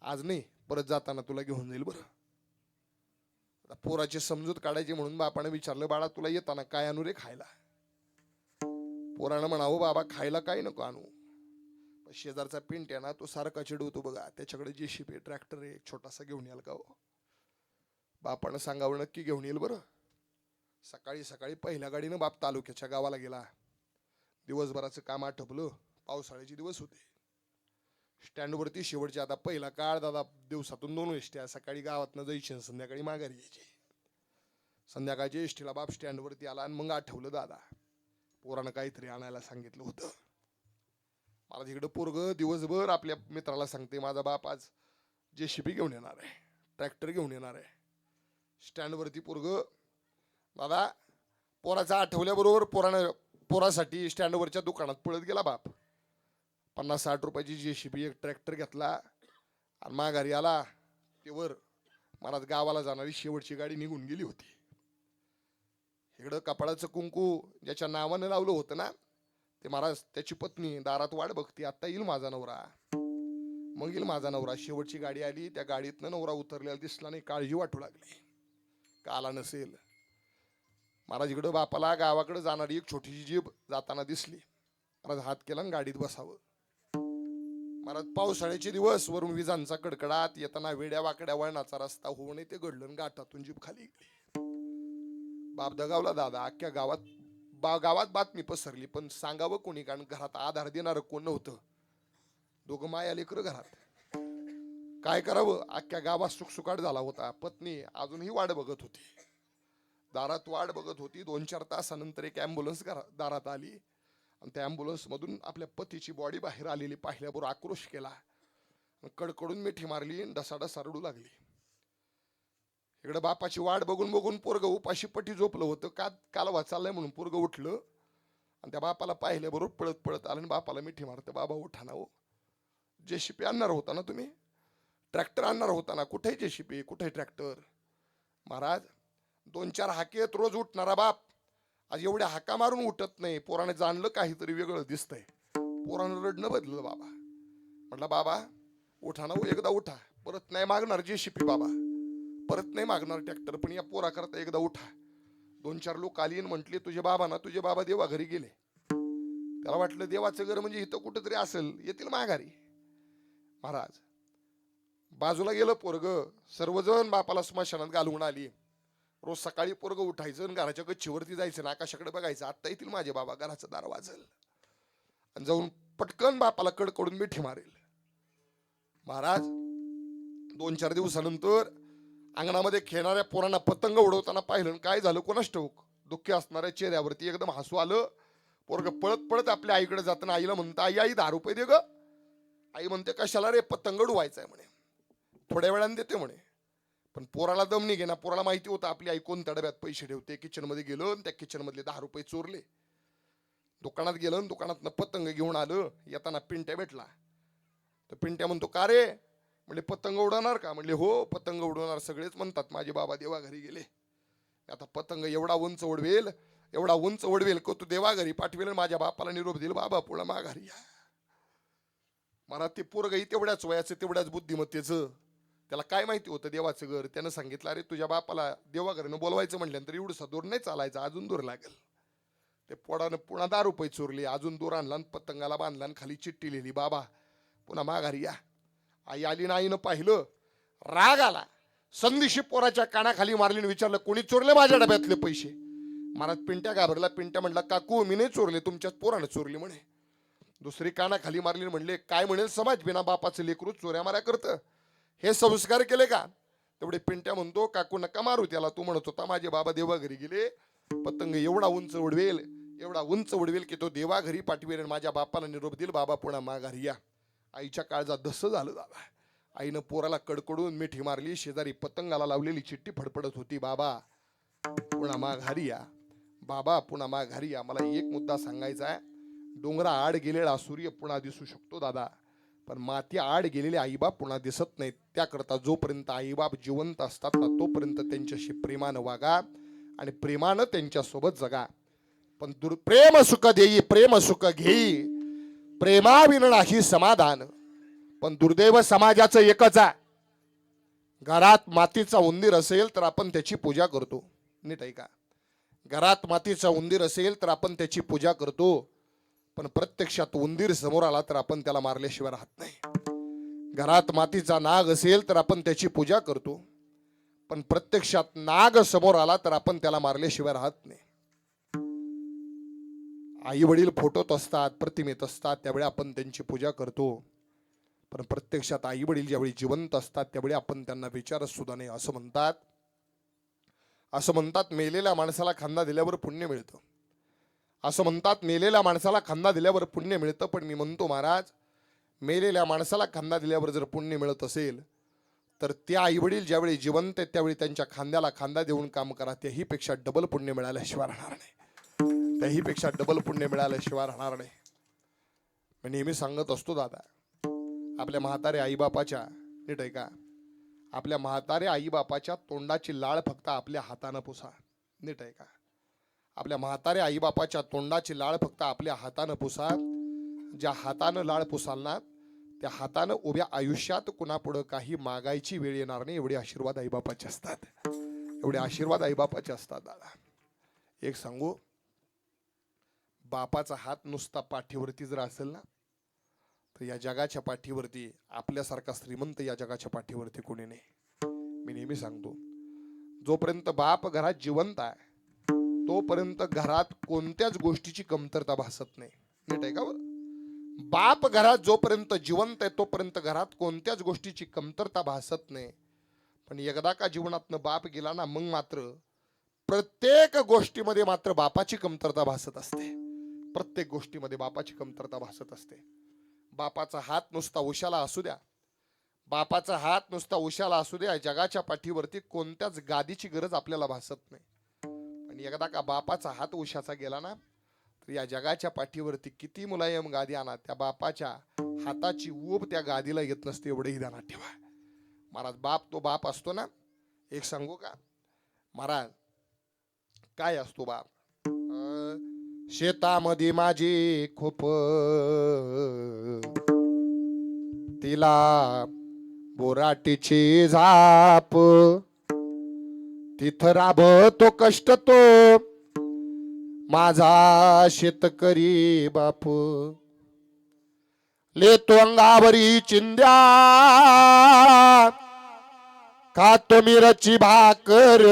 आज नाही परत जाताना तुला घेऊन जाईल बरं. पोराची समजूत काढायची म्हणून बापाने विचारलं, बाळा तुला येताना काय आणू रे खायला? पोरानं म्हणावं, बाबा खायला काही नको आणू. शेजारचा पिंट आहे ना, तो सारखा चिडवतो बघा, त्याच्याकडे JCB ट्रॅक्टर आहे, छोटासा घेऊन याल का हो? बापानं सांगावं, नक्की घेऊन येईल बरं. सकाळी सकाळी पहिल्या गाडीनं बाप तालुक्याच्या गावाला गेला. दिवसभराचं काम आटपलं, पावसाळ्याचे दिवस होते. स्टँडवरती शेवटची आता पहिला काळ दादा दिवसातून 2 एसट्या, सकाळी गावातनं जायची आणि संध्याकाळी माघारी यायची. संध्याकाळच्या एसटीला बाप स्टँडवरती आला आणि मग आठवलं दादा पोरानं काहीतरी आणायला सांगितलं होतं. मला तिकडं पोरग दिवसभर आपल्या मित्राला सांगते माझा बाप आज JCB घेऊन येणार आहे, ट्रॅक्टर घेऊन येणार आहे. स्टँडवरती पोरग दादा पोराचा आठवल्याबरोबर पोरासाठी स्टँडवरच्या दुकानात पळत गेला बाप. 50-60 रुपयाची JCB एक ट्रॅक्टर घेतला आणि माघारी आला. ते वर मला गावाला जाणारी शेवटची गाडी निघून गेली होती. इकडं कपाळाचं कुंकू ज्याच्या नावानं लावलं होतं ना ते महाराज त्याची पत्नी दारात वाट बघते, आता येईल माझा नवरा, मग येईल माझा नवरा. शेवटची गाडी आली, त्या गाडीतनं नवरा उतरलेला दिसला नाही. काळजी वाटू लागली का आला नसेल. महाराज इकडं बापाला गावाकडे जाणारी एक छोटीशी जीभ जाताना दिसली. महाराज हात केला आणि गाडीत बसावं. महाराज पावसाळ्याचे दिवस, वरून विजांचा कडकडाट, येताना वेड्या वाकड्या वळणाचा रस्ता होऊ नये ते घडलं. गाठातून जीभ खाली गेली. बाप दगावला दादा. अख्ख्या गावात बातमी पसरली, पण सांगावं कोणी, कारण घरात आधार देणारं कोण नव्हतं. दोघं माया लेकरं घरात, काय करावं. अख्ख्या गावात सुखसुकाट झाला होता. पत्नी अजूनही वाट बघत होती, दारात वाट बघत होती. 2-4 तासानंतर एक ॲम्ब्युलन्स दारात आली आणि त्या ॲम्ब्युलन्स मधून आपल्या पतीची बॉडी बाहेर आलेली पाहिल्याबरोबर आक्रोश केला, कडकडून मिठी मारली, डसाडसा रडू लागली. इकडे बापाची वाट बघून बघून पोरग उपाशी पटी झोपलं होतं. कालवा चाललाय म्हणून पोरग उठलं आणि त्या बापाला पाहिल्याबरोबर पळत पळत आलं आणि बापाला मिठी मारतं. बाबा उठा ना, हो JCB आणणार होता ना तुम्ही, ट्रॅक्टर आणणार होता ना, कुठे JCB कुठे ट्रॅक्टर. महाराज 2-4 हाकेत रोज उठणारा बाप आज एवढ्या हाका मारून उठत नाही. पोराने जाणलं काहीतरी वेगळं दिसतंय. पोरानं रडणं बदललं. बाबा म्हटलं बाबा उठा ना, एकदा उठा, परत नाही मागणार JCB बाबा, परत नाही मागणार ट्रॅक्टर, पण या पोरा करता एकदा उठा. 2-4 लोक आली आणि म्हटले तुझे बाबा देवा घरी गेले. त्याला वाटलं देवाचं घर म्हणजे इथं कुठंतरी असेल, येतील माघारी. महाराज बाजूला गेलं पोरग. सर्वजण बापाला स्मशानात घालवून आली. रोज सकाळी पोरग उठायचं आणि घराच्या गच्चीवरती जायचं, आकाशाकडे बघायचं, आत्ता येतील माझे बाबा, घराचं दार वाजल आणि जाऊन पटकन बापाला कडकडून मिठी मारेल. महाराज 2-4 दिवसानंतर अंगणामध्ये खेळणाऱ्या पोरांना पतंग उडवताना पाहिलं. काय झालं कोणास ठाऊक, दुःखी असणाऱ्या चेहऱ्यावरती एकदम हसू आलं. पोरग पळत पळत आपल्या आईकडे जाताना आईला म्हणतं, आई 10 रुपये दे ग. आई म्हणते कशाला रे, पतंग उडवायचा आहे म्हणे, थोड्या वेळाने देते म्हणे. पण पोराला दम निघे ना. पोराला माहिती होतं आपली आई कोणत्या डब्यात पैसे ठेवते. किचनमध्ये गेलो आणि त्या किचनमधले 10 रुपये चोरले. दुकानात गेलं आणि दुकानातनं पतंग घेऊन आलं. येताना पिंट्या भेटला. तर पिंट्या म्हणतो का रे, म्हणजे पतंग उडवणार का. म्हणले हो पतंग उडवणार, सगळेच म्हणतात माझे बाबा देवा घरी गेले. आता पतंग एवढा उंच उडवेल को तू देवा घरी पाठवेल, माझ्या बापाला निरोप देईल, बाबा पुढं माघारी या. मला ते पोरगही तेवढ्याच वयाचं, तेवढ्याच बुद्धिमत्तेचं. त्याला काय माहिती होतं देवाचं घर. त्यानं सांगितलं अरे तुझ्या बापाला देवा घरनं बोलवायचं म्हटल्यानंतर एवढंसा दूर नाही चालायचा, अजून दूर लागेल. ते पोडानं पुन्हा 10 रुपये चोरले, अजून दूर आणला, पतंगाला बांधला आणि खाली चिठ्ठी लिहिली, बाबा पुन्हा माघारी या. आई आली ना, आईनं पाहिलं, राग आला. संदिशी पोराच्या कानाखाली मारली, विचारलं कोणी चोरले माझ्या डब्यातले पैसे. महाराज पिंट्या घाबरला. पिंट्या म्हणला काकू मी नाही चोरले, तुमच्याच पोरानं चोरले म्हणे. दुसरी कानाखाली मारली. म्हणले काय म्हणेल समाज, बिना बापाचं लेकरू चोऱ्या माऱ्या करतं, हे संस्कार केले का. तेवढे पिंट्या म्हणतो काकू नका मारू त्याला, तू म्हणत होता माझे बाबा देवा घरी गेले, पतंग एवढा उंच उडवेल की तो देवा घरी पाठवेल, माझ्या बापाला निरोप देईल, बाबा पुन्हा माघारी या. आईच्या काळजात धस्स झालं दादा. आईनं पोराला कडकडून मिठी मारली. शेजारी पतंगाला लावलेली चिठ्ठी फडफडत होती, बाबा पुन्हा माघारी या, बाबा पुन्हा माघारी या. मला एक मुद्दा सांगायचा आहे, डोंगरा आड गेलेला सूर्य पुन्हा दिसू शकतो दादा, पण माती आड गेलेले आईबाप पुन्हा दिसत नाहीत. त्याकरता जोपर्यंत आईबाप जिवंत असतात ना तोपर्यंत त्यांच्याशी प्रेमानं वागा आणि प्रेमानं त्यांच्यासोबत जगा. पण प्रेम सुख देई प्रेम सुख घेई, प्रेमाविन नाही समाधान. पण दुर्दैव समाजाचं एकच आहे, घरात मातीचा उंदीर असेल तर आपण त्याची पूजा करतो. नीट ऐका, घरात मातीचा उंदीर असेल तर आपण त्याची पूजा करतो, पण प्रत्यक्षात उंदीर समोर आला तर आपण त्याला मारल्याशिवाय राहत नाही. घरात मातीचा नाग असेल तर आपण त्याची पूजा करतो, पण प्रत्यक्षात नाग समोर आला तर आपण त्याला मारल्याशिवाय राहत नाही. आई वडील फोटोत असतात, प्रतिमेत असतात, त्यावेळी आपण त्यांची पूजा करतो, पण प्रत्यक्षात आई वडील ज्यावेळी जिवंत असतात त्यावेळी आपण त्यांना विचारत सुद्धा नाही. असं म्हणतात मेलेल्या माणसाला खांदा दिल्यावर पुण्य मिळतं. असं म्हणतात मेलेल्या माणसाला खांदा दिल्यावर पुण्य मिळतं. पण मी म्हणतो महाराज, मेलेल्या माणसाला खांदा दिल्यावर जर पुण्य मिळत असेल तर त्या आईवडील ज्यावेळी जिवंत आहेत त्यावेळी त्यांच्या खांद्याला खांदा देऊन काम करा. त्याहीपेक्षा डबल पुण्य मिळाल्याशिवाय राहणार नाही. त्याहीपेक्षा डबल पुण्य मिळाल्याशिवाय राहणार नाही. मी नेहमी सांगत असतो दादा, आपल्या म्हातारे आईबापाच्या, नीट आहे का, आपल्या म्हातारे आईबापाच्या तोंडाची लाळ फक्त आपल्या हातानं पुसा. नीट आहे का, आपल्या म्हातारे आईबापाच्या तोंडाची लाळ फक्त आपल्या हातानं पुसा. ज्या हातानं लाळ पुसाल ना त्या हातानं उभ्या आयुष्यात कुणापुढं काही मागायची वेळ येणार नाही. एवढे आशीर्वाद आईबापाचे असतात. एवढे आशीर्वाद आईबापाचे असतात दादा. एक सांगू, बापाचा हात नुसता पाठीवरती जर असेल ना तर या जगाच्या पाठीवरती आपल्यासारखा श्रीमंत या जगाच्या पाठीवरती कोणी नाही. मी नेहमी सांगतो, जोपर्यंत बाप घरात जिवंत आहे तोपर्यंत घरात कोणत्याच गोष्टीची कमतरता भासत नाही. नीट आहे का? बाप घरात जोपर्यंत जिवंत आहे तोपर्यंत घरात कोणत्याच गोष्टीची कमतरता भासत नाही. पण एकदा का जीवनातनं बाप गेला ना मग मात्र प्रत्येक गोष्टीमध्ये मात्र बापाची कमतरता भासत असते. प्रत्येक गोष्टीमध्ये बापाची कमतरता भासत असते. बापाचा हात नुसता उशाला असू द्या, बापाचा हात नुसता उशाला असू द्या, जगाच्या पाठीवरती कोणत्याच गादीची गरज आपल्याला भासत नाही. पण एकदा का बापाचा हात उशाचा गेला ना तर या जगाच्या पाठीवरती किती मुलायम गादी आणा, त्या बापाच्या हाताची ऊब त्या गादीला येत नसते. एवढेही ध्यानात ठेवा महाराज. बाप तो बाप असतो ना. एक सांगू का महाराज, काय असतो बाप? शेतामध्ये माझी खूप तिला बोराटीची झाप, तिथं राबतो कष्ट तो माझा शेतकरी बाप. लेतो अंगावरी चिंध्या, खातो मिरची भाकर,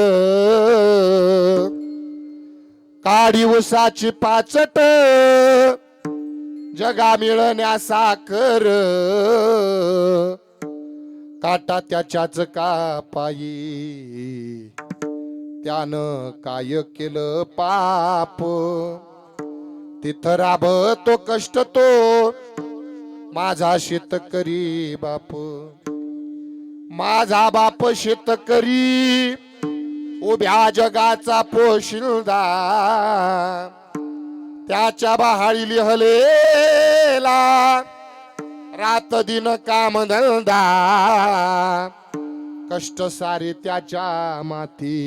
काडी उसाची पाचट, जगा मिळण्या साखर, काटा त्याच्याच कापाई, त्यानं काय केलं पाप. तिथं राबतो कष्ट तो माझा शेतकरी बाप. माझा बाप शेतकरी उभ्या जगाचा पोशिंदा, त्याच्या बहाळी लिहलेला रात दिन काम धंदा, कष्ट सारे त्याच्या माती,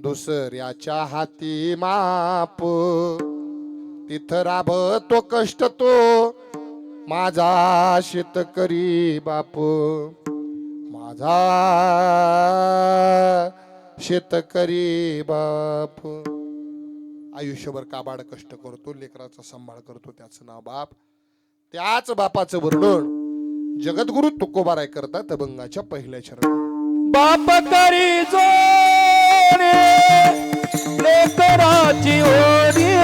दुसऱ्याच्या हाती माप. तिथं राबतो कष्ट तो माझा शेतकरी बाप. माझा शेतकरी बाप. आयुष्यभर काबाड कष्ट करतो, लेकराचा सांभाळ करतो, त्याचं नाव बाप. त्याच बापाचं वर्णन जगद्गुरु तुकोबाराय करतात अभंगाच्या पहिल्या चरणात. बाप करी जोडे लेकराची ओढी,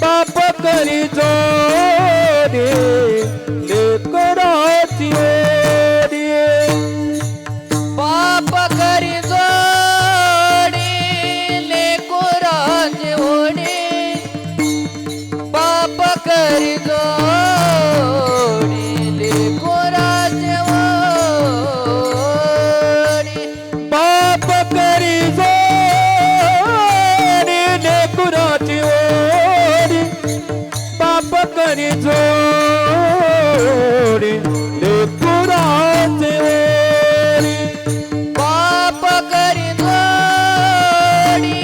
बाप करी जोडे लेकराची ओढी, बाप करी जोडी लेकराची ओढी, बाप करी जोडी लेकराची ओढी, बाप करी जोडे लेकराची ओढी, बाप करी जोडे लेकराची ओढी, बाप करी जोडी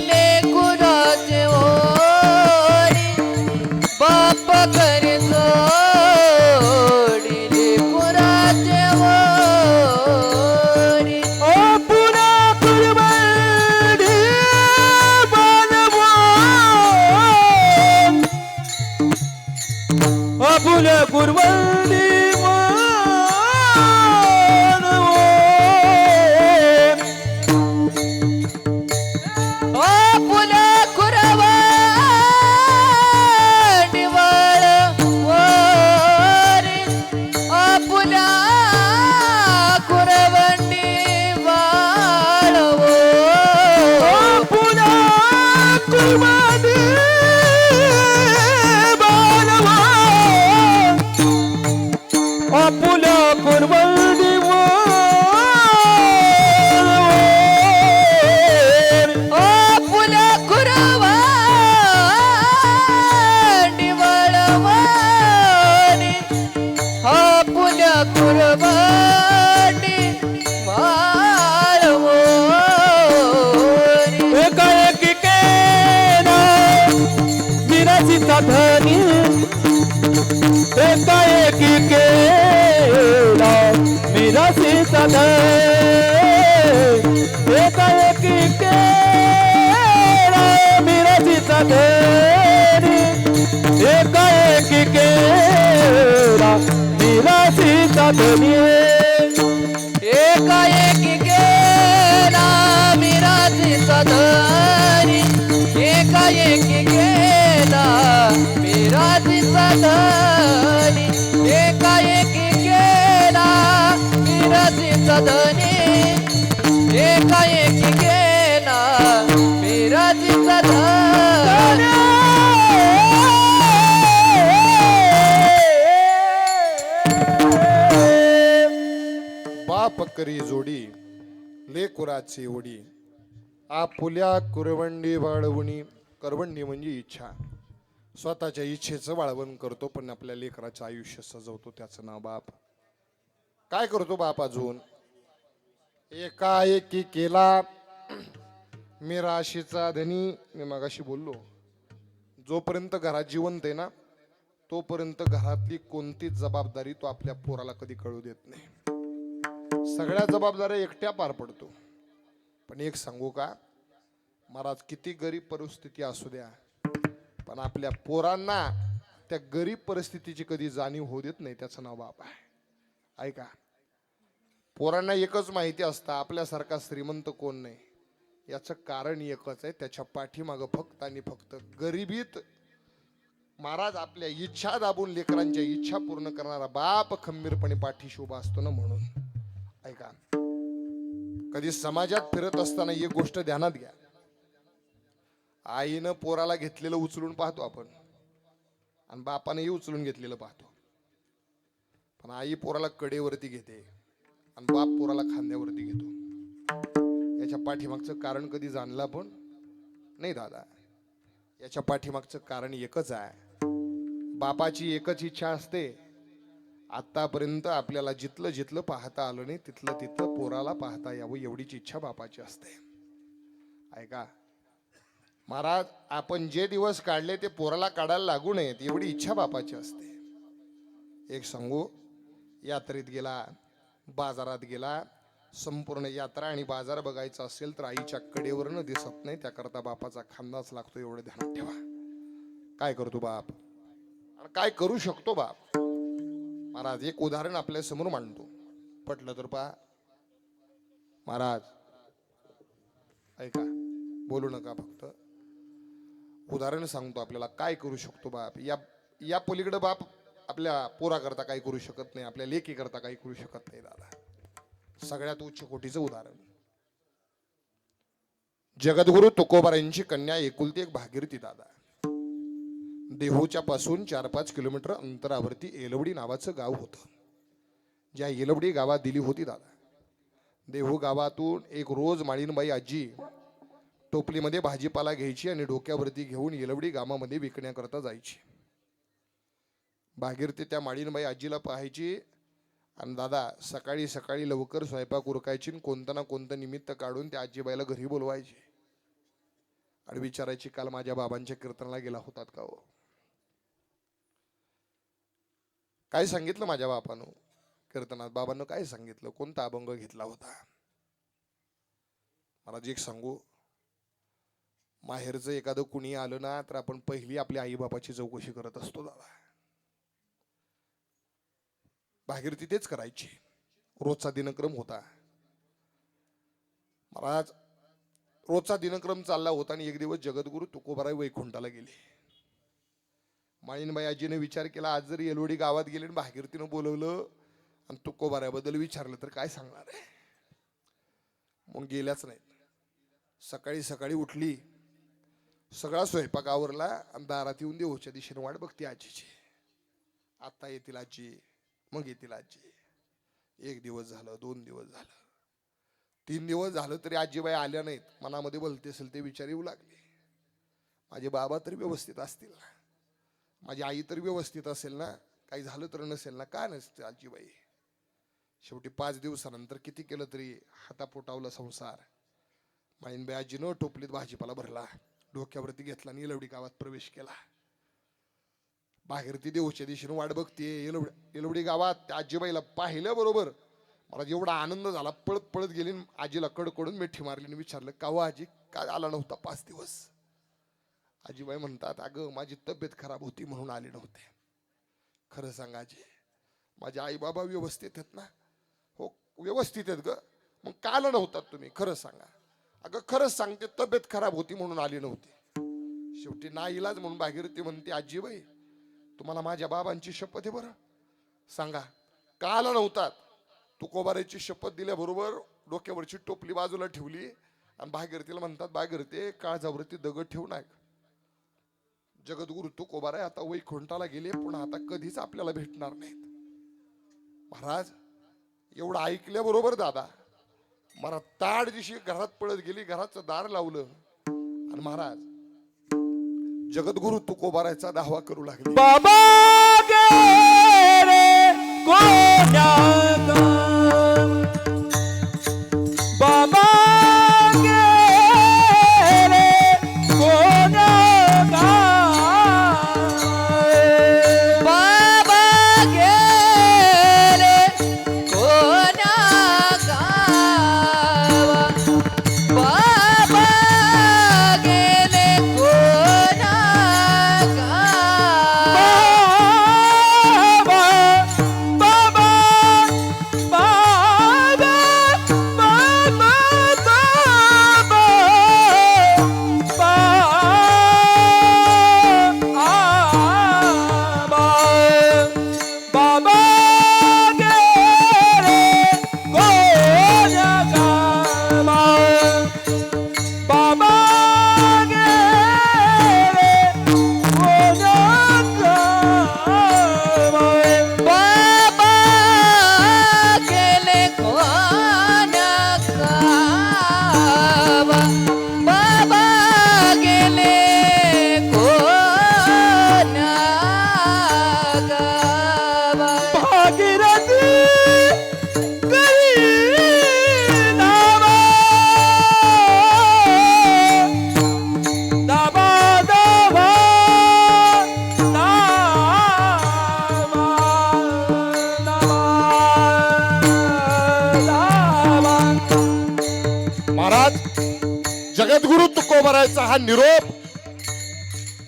लेकराची ओढी, बाप करी जोडी लेकराची ओढी. ओ पुन्हा कुर्बानी बनवून धनी एकाएकी केला मिरासीचा धनी एकाएकी केला मिरासीचा धनी एकाएकी केला मिरासीचा धनी एकाएकी गेला मिरासीचा धनी एकाएकी गेला मिरासीचा धनी एकाएकी गेला मिरासीचा धनी एकाएकी गेला मिरासीचा धनी बाप करी जोडी लेकुराची ओढी आपुल्या कुरवंडी वाळवणी. करवंडी म्हणजे इच्छा. स्वतःच्या इच्छेचं वाळवण करतो पण आपल्या लेकराचं आयुष्य सजवतो, त्याचं नाव बाप. काय करतो बाप अजून? एकाएकी केला मिराशीचा धनी. मी मगाशी बोललो, जोपर्यंत घरात जिवंत आहे ना तोपर्यंत घरातली कोणतीच जबाबदारी तो आपल्या पोराला कधी कळू देत नाही. सगळ्या जबाबदाऱ्या एकट्या पार पडतो. पण एक सांगू का महाराज, किती गरीब परिस्थिती असू द्या पण आपल्या पोरांना त्या गरीब परिस्थितीची कधी जाणीव होऊ देत नाही, त्याचं नाव बाप आहे. ऐका, पोरांना एकच माहिती असतं आपल्यासारखा श्रीमंत कोण नाही. याचं कारण एकच आहे, त्याच्या पाठीमागं फक्त आणि फक्त गरिबीत महाराज आपल्या इच्छा दाबून लेकरांच्या इच्छा पूर्ण करणारा बाप खंबीरपणे पाठीशी उभा असतो ना. म्हणून ऐका, कधी समाजात फिरत असताना एक गोष्ट ध्यानात घ्या. आईनं पोराला घेतलेलं उचलून पाहतो आपण आणि बापानेही उचलून घेतलेलं पाहतो. पण आई पोराला कडेवरती घेते आणि बाप पोराला खांद्यावरती घेतो. याच्या पाठीमागचं कारण कधी जाणलं पण नाही दादा. याच्या पाठीमागचं कारण एकच आहे, बापाची एकच इच्छा असते. आतापर्यंत आपल्याला जिथलं जिथलं पाहता आलं नाही तिथलं तिथलं पोराला पाहता यावं एवढीच इच्छा बापाची असते. ऐका महाराज, आपण जे दिवस काढले ते पोराला काढायला लागू नयेत एवढी इच्छा बापाची असते. एक सांगू, यात्रेत गेला, बाजारात गेला, संपूर्ण यात्रा आणि बाजार बघायचा असेल तर आईच्या कडेवरनं दिसत नाही, त्याकरता बापाचा खांदाच लागतो. एवढं ध्यानात ठेवा. काय करतो बाप आणि काय करू शकतो बाप? महाराज एक उदाहरण आपल्या समोर मांडतो, पटलं तर पहा. महाराज ऐका, बोलू नका, फक्त उदाहरण सांगतो आपल्याला काय करू शकतो बाप. या पलीकडे बाप आपल्या पोराकरता काही करू शकत नाही, आपल्या लेकीकरता काही करू शकत नाही दादा. सगळ्यात उच्च कोटीचं उदाहरण, जगद्गुरु तुकोबारायांची कन्या एकुलती एक भागीरथी दादा. देहूच्या पासून 4-5 किलोमीटर अंतरावरती येलवडी नावाचं गाव होतं. ज्या येलवडी गावात दिली होती दादा, देहू गावातून एक रोज माळीनबाई आजी टोपलीमध्ये भाजीपाला घ्यायची आणि डोक्यावरती घेऊन येलवडी गावामध्ये विकण्याकरता जायची. भागीरथी त्या माळीनबाई आजीला पाहायची आणि दादा सकाळी सकाळी लवकर स्वयंपाक उरकायची, कोणतं ना कोणतं निमित्त काढून त्या आजीबाईला घरी बोलवायची आणि विचारायची, काल माझ्या बाबांच्या कीर्तनाला गेला होतात का हो? काय सांगितलं माझ्या बापानं कीर्तनात? बाबांनं काय सांगितलं? कोणता अभंग घेतला होता? मला एक सांगू, माहेरचं एखादं कुणी आलं ना तर आपण पहिली आपल्या आई बापाची चौकशी करत असतो दादा. भागीरथी तेच करायची, रोजचा दिनक्रम होता. महाराज रोजचा दिनक्रम चालला होता आणि एक दिवस जगद्गुरु तुकोबाराय वैकुंठाला गेले. माळीनबाई आजीने विचार केला, आज जर येलवडी गावात गेले आणि भागीरथीनं बोलवलं आणि तुकोबारायाबद्दल विचारलं तर काय सांगणार आहे. मग गेल्याच नाहीत. सकाळी सकाळी उठली, सगळा स्वयंपाक आवरला आणि दारात येऊन देऊच्या दिशेने वाट बघते आजीची. आता येतील आजी, मग येतील आजी. 1 दिवस झालं, 2 दिवस झालं, 3 दिवस झालं तरी आजीबाई आल्या नाहीत. मनामध्ये बोलते असेल ते विचार येऊ लागले, माझे बाबा तरी व्यवस्थित असतील ना, माझी आई तरी व्यवस्थित असेल ना, काही झालं तर नसेल ना, का नसते आजीबाई. शेवटी 5 दिवसानंतर किती केलं तरी हातापोटावला संसार. माळीनबाई आजीनं टोपलीत भाजीपाला भरला, डोक्यावरती घेतला आणि येलवडी गावात प्रवेश केला. भागीरथी देऊच्या दिशेने वाट बघते. येलवडी गावात त्या आजीबाईला पाहिलं बरोबर. मला एवढा आनंद झाला, पळत पळत गेली आणि आजीला कडकडून मिठी मारली आणि विचारलं, का हो आजी, काय आला नव्हता 5 दिवस? आजीबाई म्हणतात, अगं माझी तब्येत खराब होती म्हणून आले नव्हते. खरं सांगा आजी, माझे आई बाबा व्यवस्थित आहेत ना? हो व्यवस्थित आहेत ग. मग का आला नव्हतात तुम्ही? खरं सांगा. अगं खरंच सांगते, तब्येत खराब होती म्हणून आली नव्हती. शेवटी ना इलाज म्हणून भागीरथी म्हणते, आजीबाई तुम्हाला माझ्या बाबांची शपथ आहे बरं, सांगा का आला नव्हतात? तुकोबाराची शपथ दिल्याबरोबर डोक्यावरची टोपली बाजूला ठेवली आणि भागीरथीला म्हणतात, भागीरथी काळजावरती दगड ठेवू नये. जगद्गुरु तुकोबाराय आता वैकुंठाला गेले, पुन्हा आता कधीच आपल्याला भेटणार नाहीत. महाराज एवढं ऐकल्याबरोबर दादा मला ताड दिवशी घरात पळत गेली, घराचं दार लावलं आणि महाराज जगद्गुरु तुकोबारायचा दावा करू लागले. बाबा गेले कोण्यागा, बाबा गेले कोण्यागा, बाबा गेले कोण्या गावा, बाबा गेले कोण्या गावा. बाबा बाबा बाबा बाबा गेले कोण्या गावा, बाबा गेले कोण्या गावा. बाबा गेले कोण्या गावा, बाबा गेले कोण्या गावा. भागीरथी करी नावा, दाबा दाबा दाबा. महाराज जगद्गुरु तुकोबारायचा हा निरोप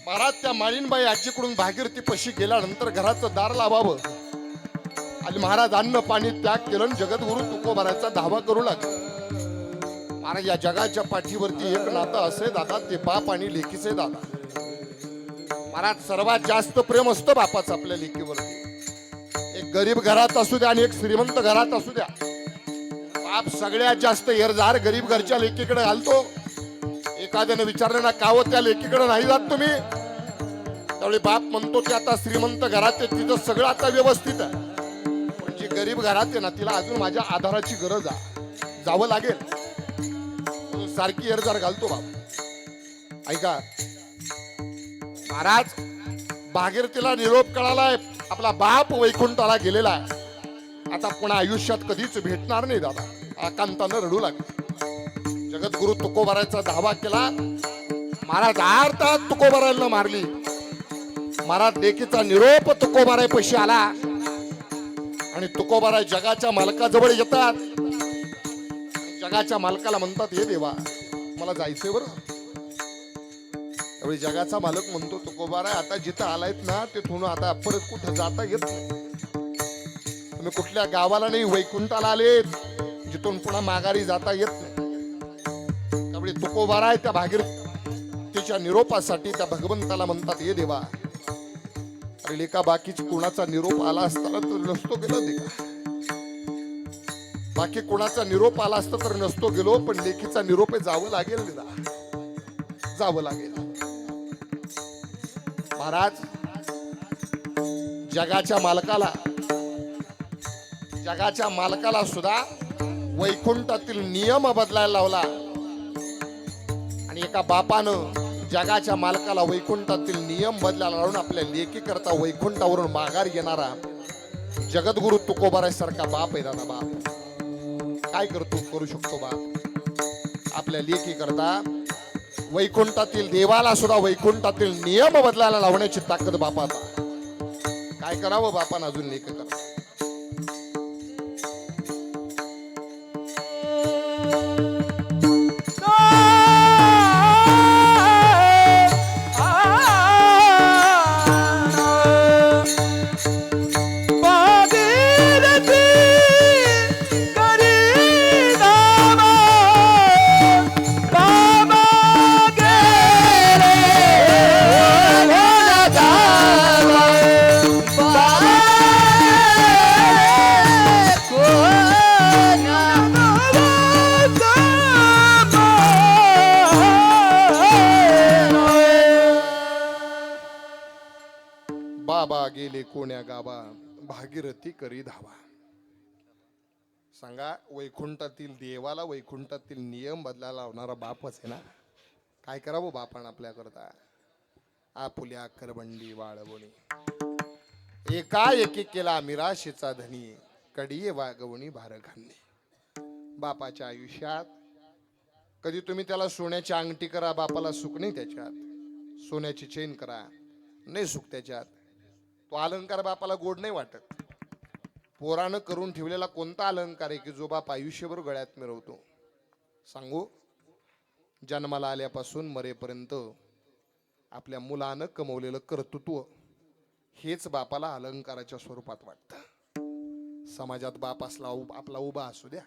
महाराज त्या माळीनबाई आजीकडून भागीरथी पशी गेल्यानंतर घराचं दार लावावं आणि महाराज अन्न पाणी त्याग केलं आणि जगद्गुरु तुकोबारायचा धावा करू लागले. महाराज या जगाच्या पाठीवरती एक नातं असे दादा, ते बाप आणि लेकीचे दादा. महाराज सर्वात जास्त प्रेम असतं बापाचं आपल्या लेकीवरती. एक गरीब घरात असू द्या आणि एक श्रीमंत घरात असू द्या, बाप सगळ्यात जास्त एरजार गरीब घरच्या लेकीकडे घालतो. एखाद्याने विचारलं ना, का हो त्या लेकीकडे नाही जात तुम्ही? त्यावेळी बाप म्हणतो की आता श्रीमंत घरात आहे, तिथं सगळं आता व्यवस्थित आहे, पण जी गरीब घरात आहे ना, तिला अजून माझ्या आधाराची गरज आहे, जावं लागेल. म्हणून सारखी एरजार घालतो बाप. ऐका महाराज, भागीरथीला निरोप कळालाय, आपला बाप वैकुंठाला गेलेला आहे, आता पुन्हा आयुष्यात कधीच भेटणार नाही दादा. आकांतानं रडू लागले. जगद्गुरु तुकोबारायचा धावा केला. महाराज आरतात तुकोबारायला मारली. महाराज लेकीचा निरोप तुकोबाराय पैशी आला आणि तुकोबाराय जगाच्या मालकाजवळ येतात. जगाच्या मालकाला म्हणतात, हे देवा मला जायचंय बरं. त्यावेळी जगाचा मालक म्हणतो, तुकोबाराय आता जिथं आलायत ना, तिथून आता परत कुठं जाता येत नाही. तुम्ही कुठल्या गावाला नाही, वैकुंठाला आलेत, जिथून पुन्हा माघारी जाता येत नाही. त्यावेळी तुकोबाराय त्या भागीरथीच्या निरोपासाठी त्या भगवंताला म्हणतात, हे देवा अरे लेका, बाकीची कुणाचा निरोप आला असताना तर नसतो गेलो लेका, बाकी कुणाचा निरोप आला असता तर नसतो गेलो, पण लेकीचा निरोप जावं लागेल लेका, जावं लागेल. महाराज जगाच्या मालकाला सुद्धा वैकुंठातील नियम बदलायला लावला आणि एका बापानं जगाच्या मालकाला वैकुंठातील नियम बदलायला लावून आपल्या लेकी करता वैकुंठावरून माघार येणारा जगद्गुरु तुकोबारायसारखा बाप आहे दादा. बाप काय करू शकतो बाप आपल्या लेकी करता. वैकुंठातील देवाला सुद्धा वैकुंठातील नियम बदलायला लावण्याची ताकद बापाचा. काय करावं बापान अजून लेख करा. भागीरथी करी नावा बाबा गेले कोण्या गावा बाबा गेले कोण्या गावा भागीरथी करी धावा. सांगा, वैकुंठातील देवाला वैकुंठातील नियम बदलायला लावणारा बापच आहे ना. काय करावं बापान आपल्याकरता. आपुल्या करबंडी वाळवणी एकाएकी केला मिराशीचा धनी कडिये वागवणी भार घालणे. बापाच्या आयुष्यात कधी तुम्ही त्याला सोन्याची अंगठी करा, बापाला सुख नाही त्याच्यात. सोन्याची चेन करा, नाही सुख त्याच्यात. तो अलंकार बापाला गोड नाही वाटत. पोरानं करून ठेवलेला कोणता अलंकार आहे की जो बाप आयुष्यभर गळ्यात मिरवतो. सांगू, जन्माला आल्यापासून मरेपर्यंत आपल्या मुलानं कमवलेलं कर्तृत्व हेच बापाला अलंकाराच्या स्वरूपात वाटतं. समाजात बाप असला आपला उभा असू द्या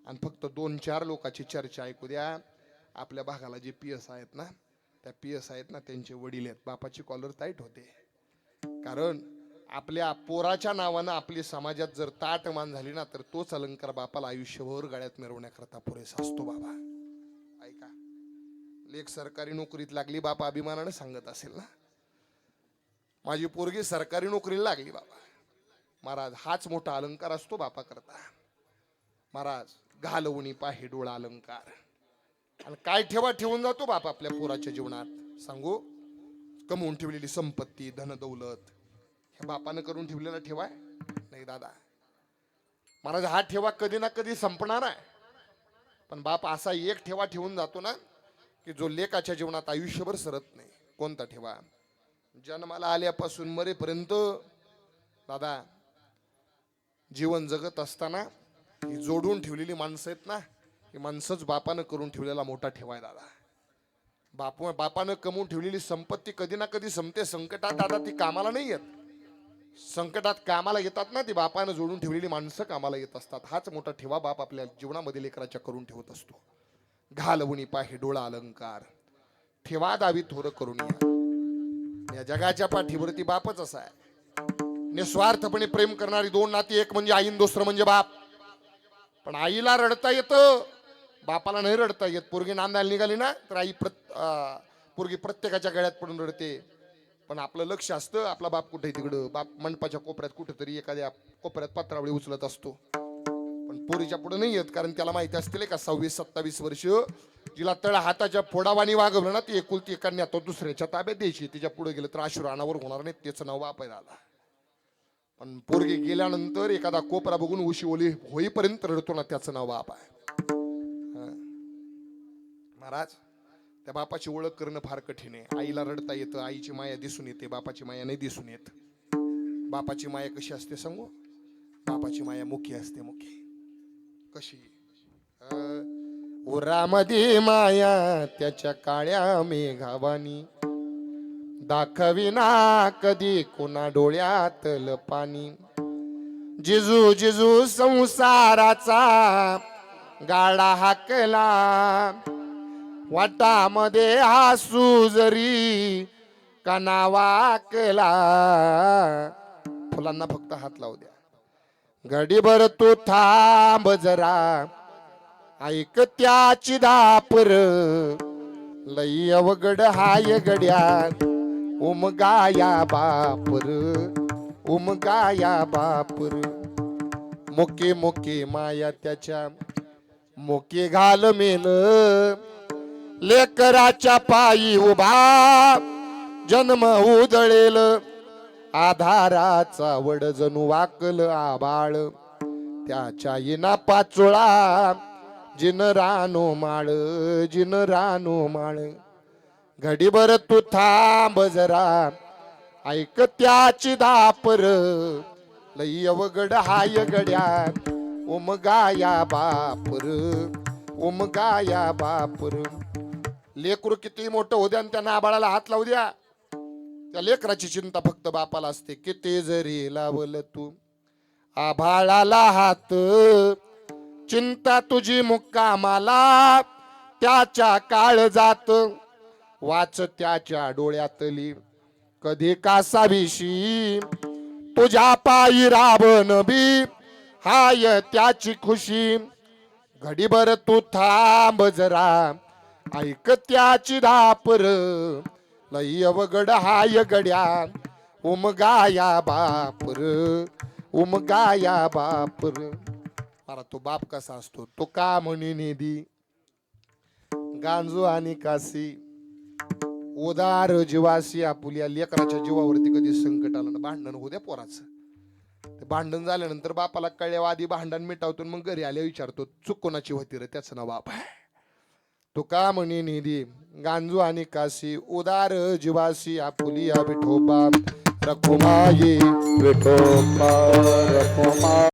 आणि फक्त 2-4 लोकांची चर्चा ऐकू द्या. आपल्या भागाला जे पीएस आहेत ना, त्या पीएस आहेत ना, त्यांचे वडील आहेत. बापाची कॉलर टाईट होते. कारण आपल्या पोराच्या नावानं आपली समाजात जर ताटमान झाली ना, तर तोच अलंकार बापाला आयुष्यभर गळ्यात मिरवण्याकरता पुरेसा असतो. बाबा ऐका, लेक सरकारी नोकरीत लागली, बापा अभिमानानं सांगत असेल ना, माझी पोरगी सरकारी नोकरीला लागली बाबा. महाराज, हाच मोठा अलंकार असतो बापा करता. महाराज, घालवणी पाहे डोळा अलंकार. आणि काय ठेवून जातो बाप आपल्या पोराच्या जीवनात. सांगू, कमवून ठेवलेली संपत्ती, धन दौलत, हे बापानं करून ठेवलेला ठेवाय नाही दादा. महाराज, हा ठेवा कधी ना कधी संपणार आहे. पण बाप असा एक ठेवा ठेवून जातो ना की जो लेकाच्या जीवनात आयुष्यभर सरत नाही. कोणता ठेवा? जन्माला आल्यापासून मरेपर्यंत दादा जीवन जगत असताना ही जोडून ठेवलेली माणसं आहेत ना, ही माणसंच बापानं करून ठेवलेला मोठा ठेवा आहे दादा. बापानं कमवून ठेवलेली संपत्ती कधी ना कधी संपते. संकटात दादा ती कामाला नाही येत. संकटात कामाला येतात ना ती बापानं जोडून ठेवलेली माणसं कामाला येत असतात. हाच मोठा ठेवा बाप आपल्या जीवनामध्ये लेकराच्या करून ठेवत असतो. घालवणी पाहे डोळा अलंकार, ठेवा दावी थोर करून या जगाच्या पाठीवरती बापच असा आहे. निस्वार्थपणे प्रेम करणारी 2 नाती, एक म्हणजे आई, दुसरं म्हणजे बाप. पण आईला रडता येतं, बापाला नाही रडता येत. पोरगी नांदायला निघाली ना तर आई पोरगी प्रत्येकाच्या गळ्यात पडून रडते. पण आपलं लक्ष असतं आपला बाप कुठे तिकडं. बाप मंडपाच्या कोपऱ्यात कुठेतरी एखाद्या कोपऱ्यात पत्रावळी उचलत असतो. पण पोरीच्या पुढे नाही येत, कारण त्याला माहिती असते का 26-27 वर्ष जिला तळ हाताच्या फोडावानी वागवलं ना, ती एकुलती कन्या तो दुसऱ्याच्या ताब्यात द्यायची. तिच्या पुढे गेलं तर अश्रू अनावर होणार नाही. त्याचं नाव बाप आहे दादा. पण पोरगी गेल्यानंतर एखादा कोपरा बघून उशी ओली होईपर्यंत रडतो ना, त्याचं नाव बाप आहे. महाराज, त्या बापाची ओळख करणं फार कठीण आहे. आईला रडता येतं, आईची माया दिसून येते, बापाची माया नाही दिसून येत. बापाची माया कशी असते सांगू? बापाची माया मुखी असते. मुखी कशी? उरामध्ये माया त्याच्या काळ्या मेघावानी, दाखविना कधी कोणा डोळ्यातलं पाणी. जिजू जिजू संसाराचा गाडा हाकला, वाटामध्ये हसू जरी काना वाकला. फुलांना फक्त हात लावू द्या. घडीभर तू थांब जरा, ऐक त्याची धापर. लई अवघड हाय गड्या, उमगाया बापर, उमगाया बापर. मुके मुके माया त्याच्या, मुके घाल मेल. लेकराच्या पायी उभा जन्म उधळेल, आधाराचा वड जणू वाकल आबाळ. त्याच्या येना पाचोळा, जिन रानो माळ, जिन रानो माळ. घडीभर तू थांब जरा, ऐक त्याची दापर लई अवघड हाय गड्या उमगाया बापर उमगाया बापर. लेकरू किती मोठं होऊ द्या आणि त्या नाबाळाला हात लावू द्या, त्या लेकराची चिंता फक्त बापाला असते. किती जरी लावल तू आभाळाला हात, चिंता तुझी मुक्कामाला त्याच्या काळ जात. वाच त्याच्या डोळ्यातली कधी कासाविशी, तुझ्या पायी रावण बी हाय त्याची खुशी. घडीभर तू थांब जरा ऐक त्याची दापर लई अवघड हाय गड्या उमगाया बापर उमगाया बापर. अरे तो बाप कसा असतो, तो का म्हणी निधी गांजू आणि काशी उदार जीवाशी. आपुल्या लेकराच्या जीवावरती कधी संकट आलं ना, भांडण होऊ द्या पोराचं. ते भांडण झाल्यानंतर बापाला कळल्यावर आधी भांडण मिटावतो, मग घरी आल्या विचारतो चूक कोणाची होती रे, त्याचं नाव बाप आहे. तो का म्हणे निधी गांजू आणि काशी उदार जीवाशी. आपुलिया विठोबा रखुमाई विठोबा रखुमा.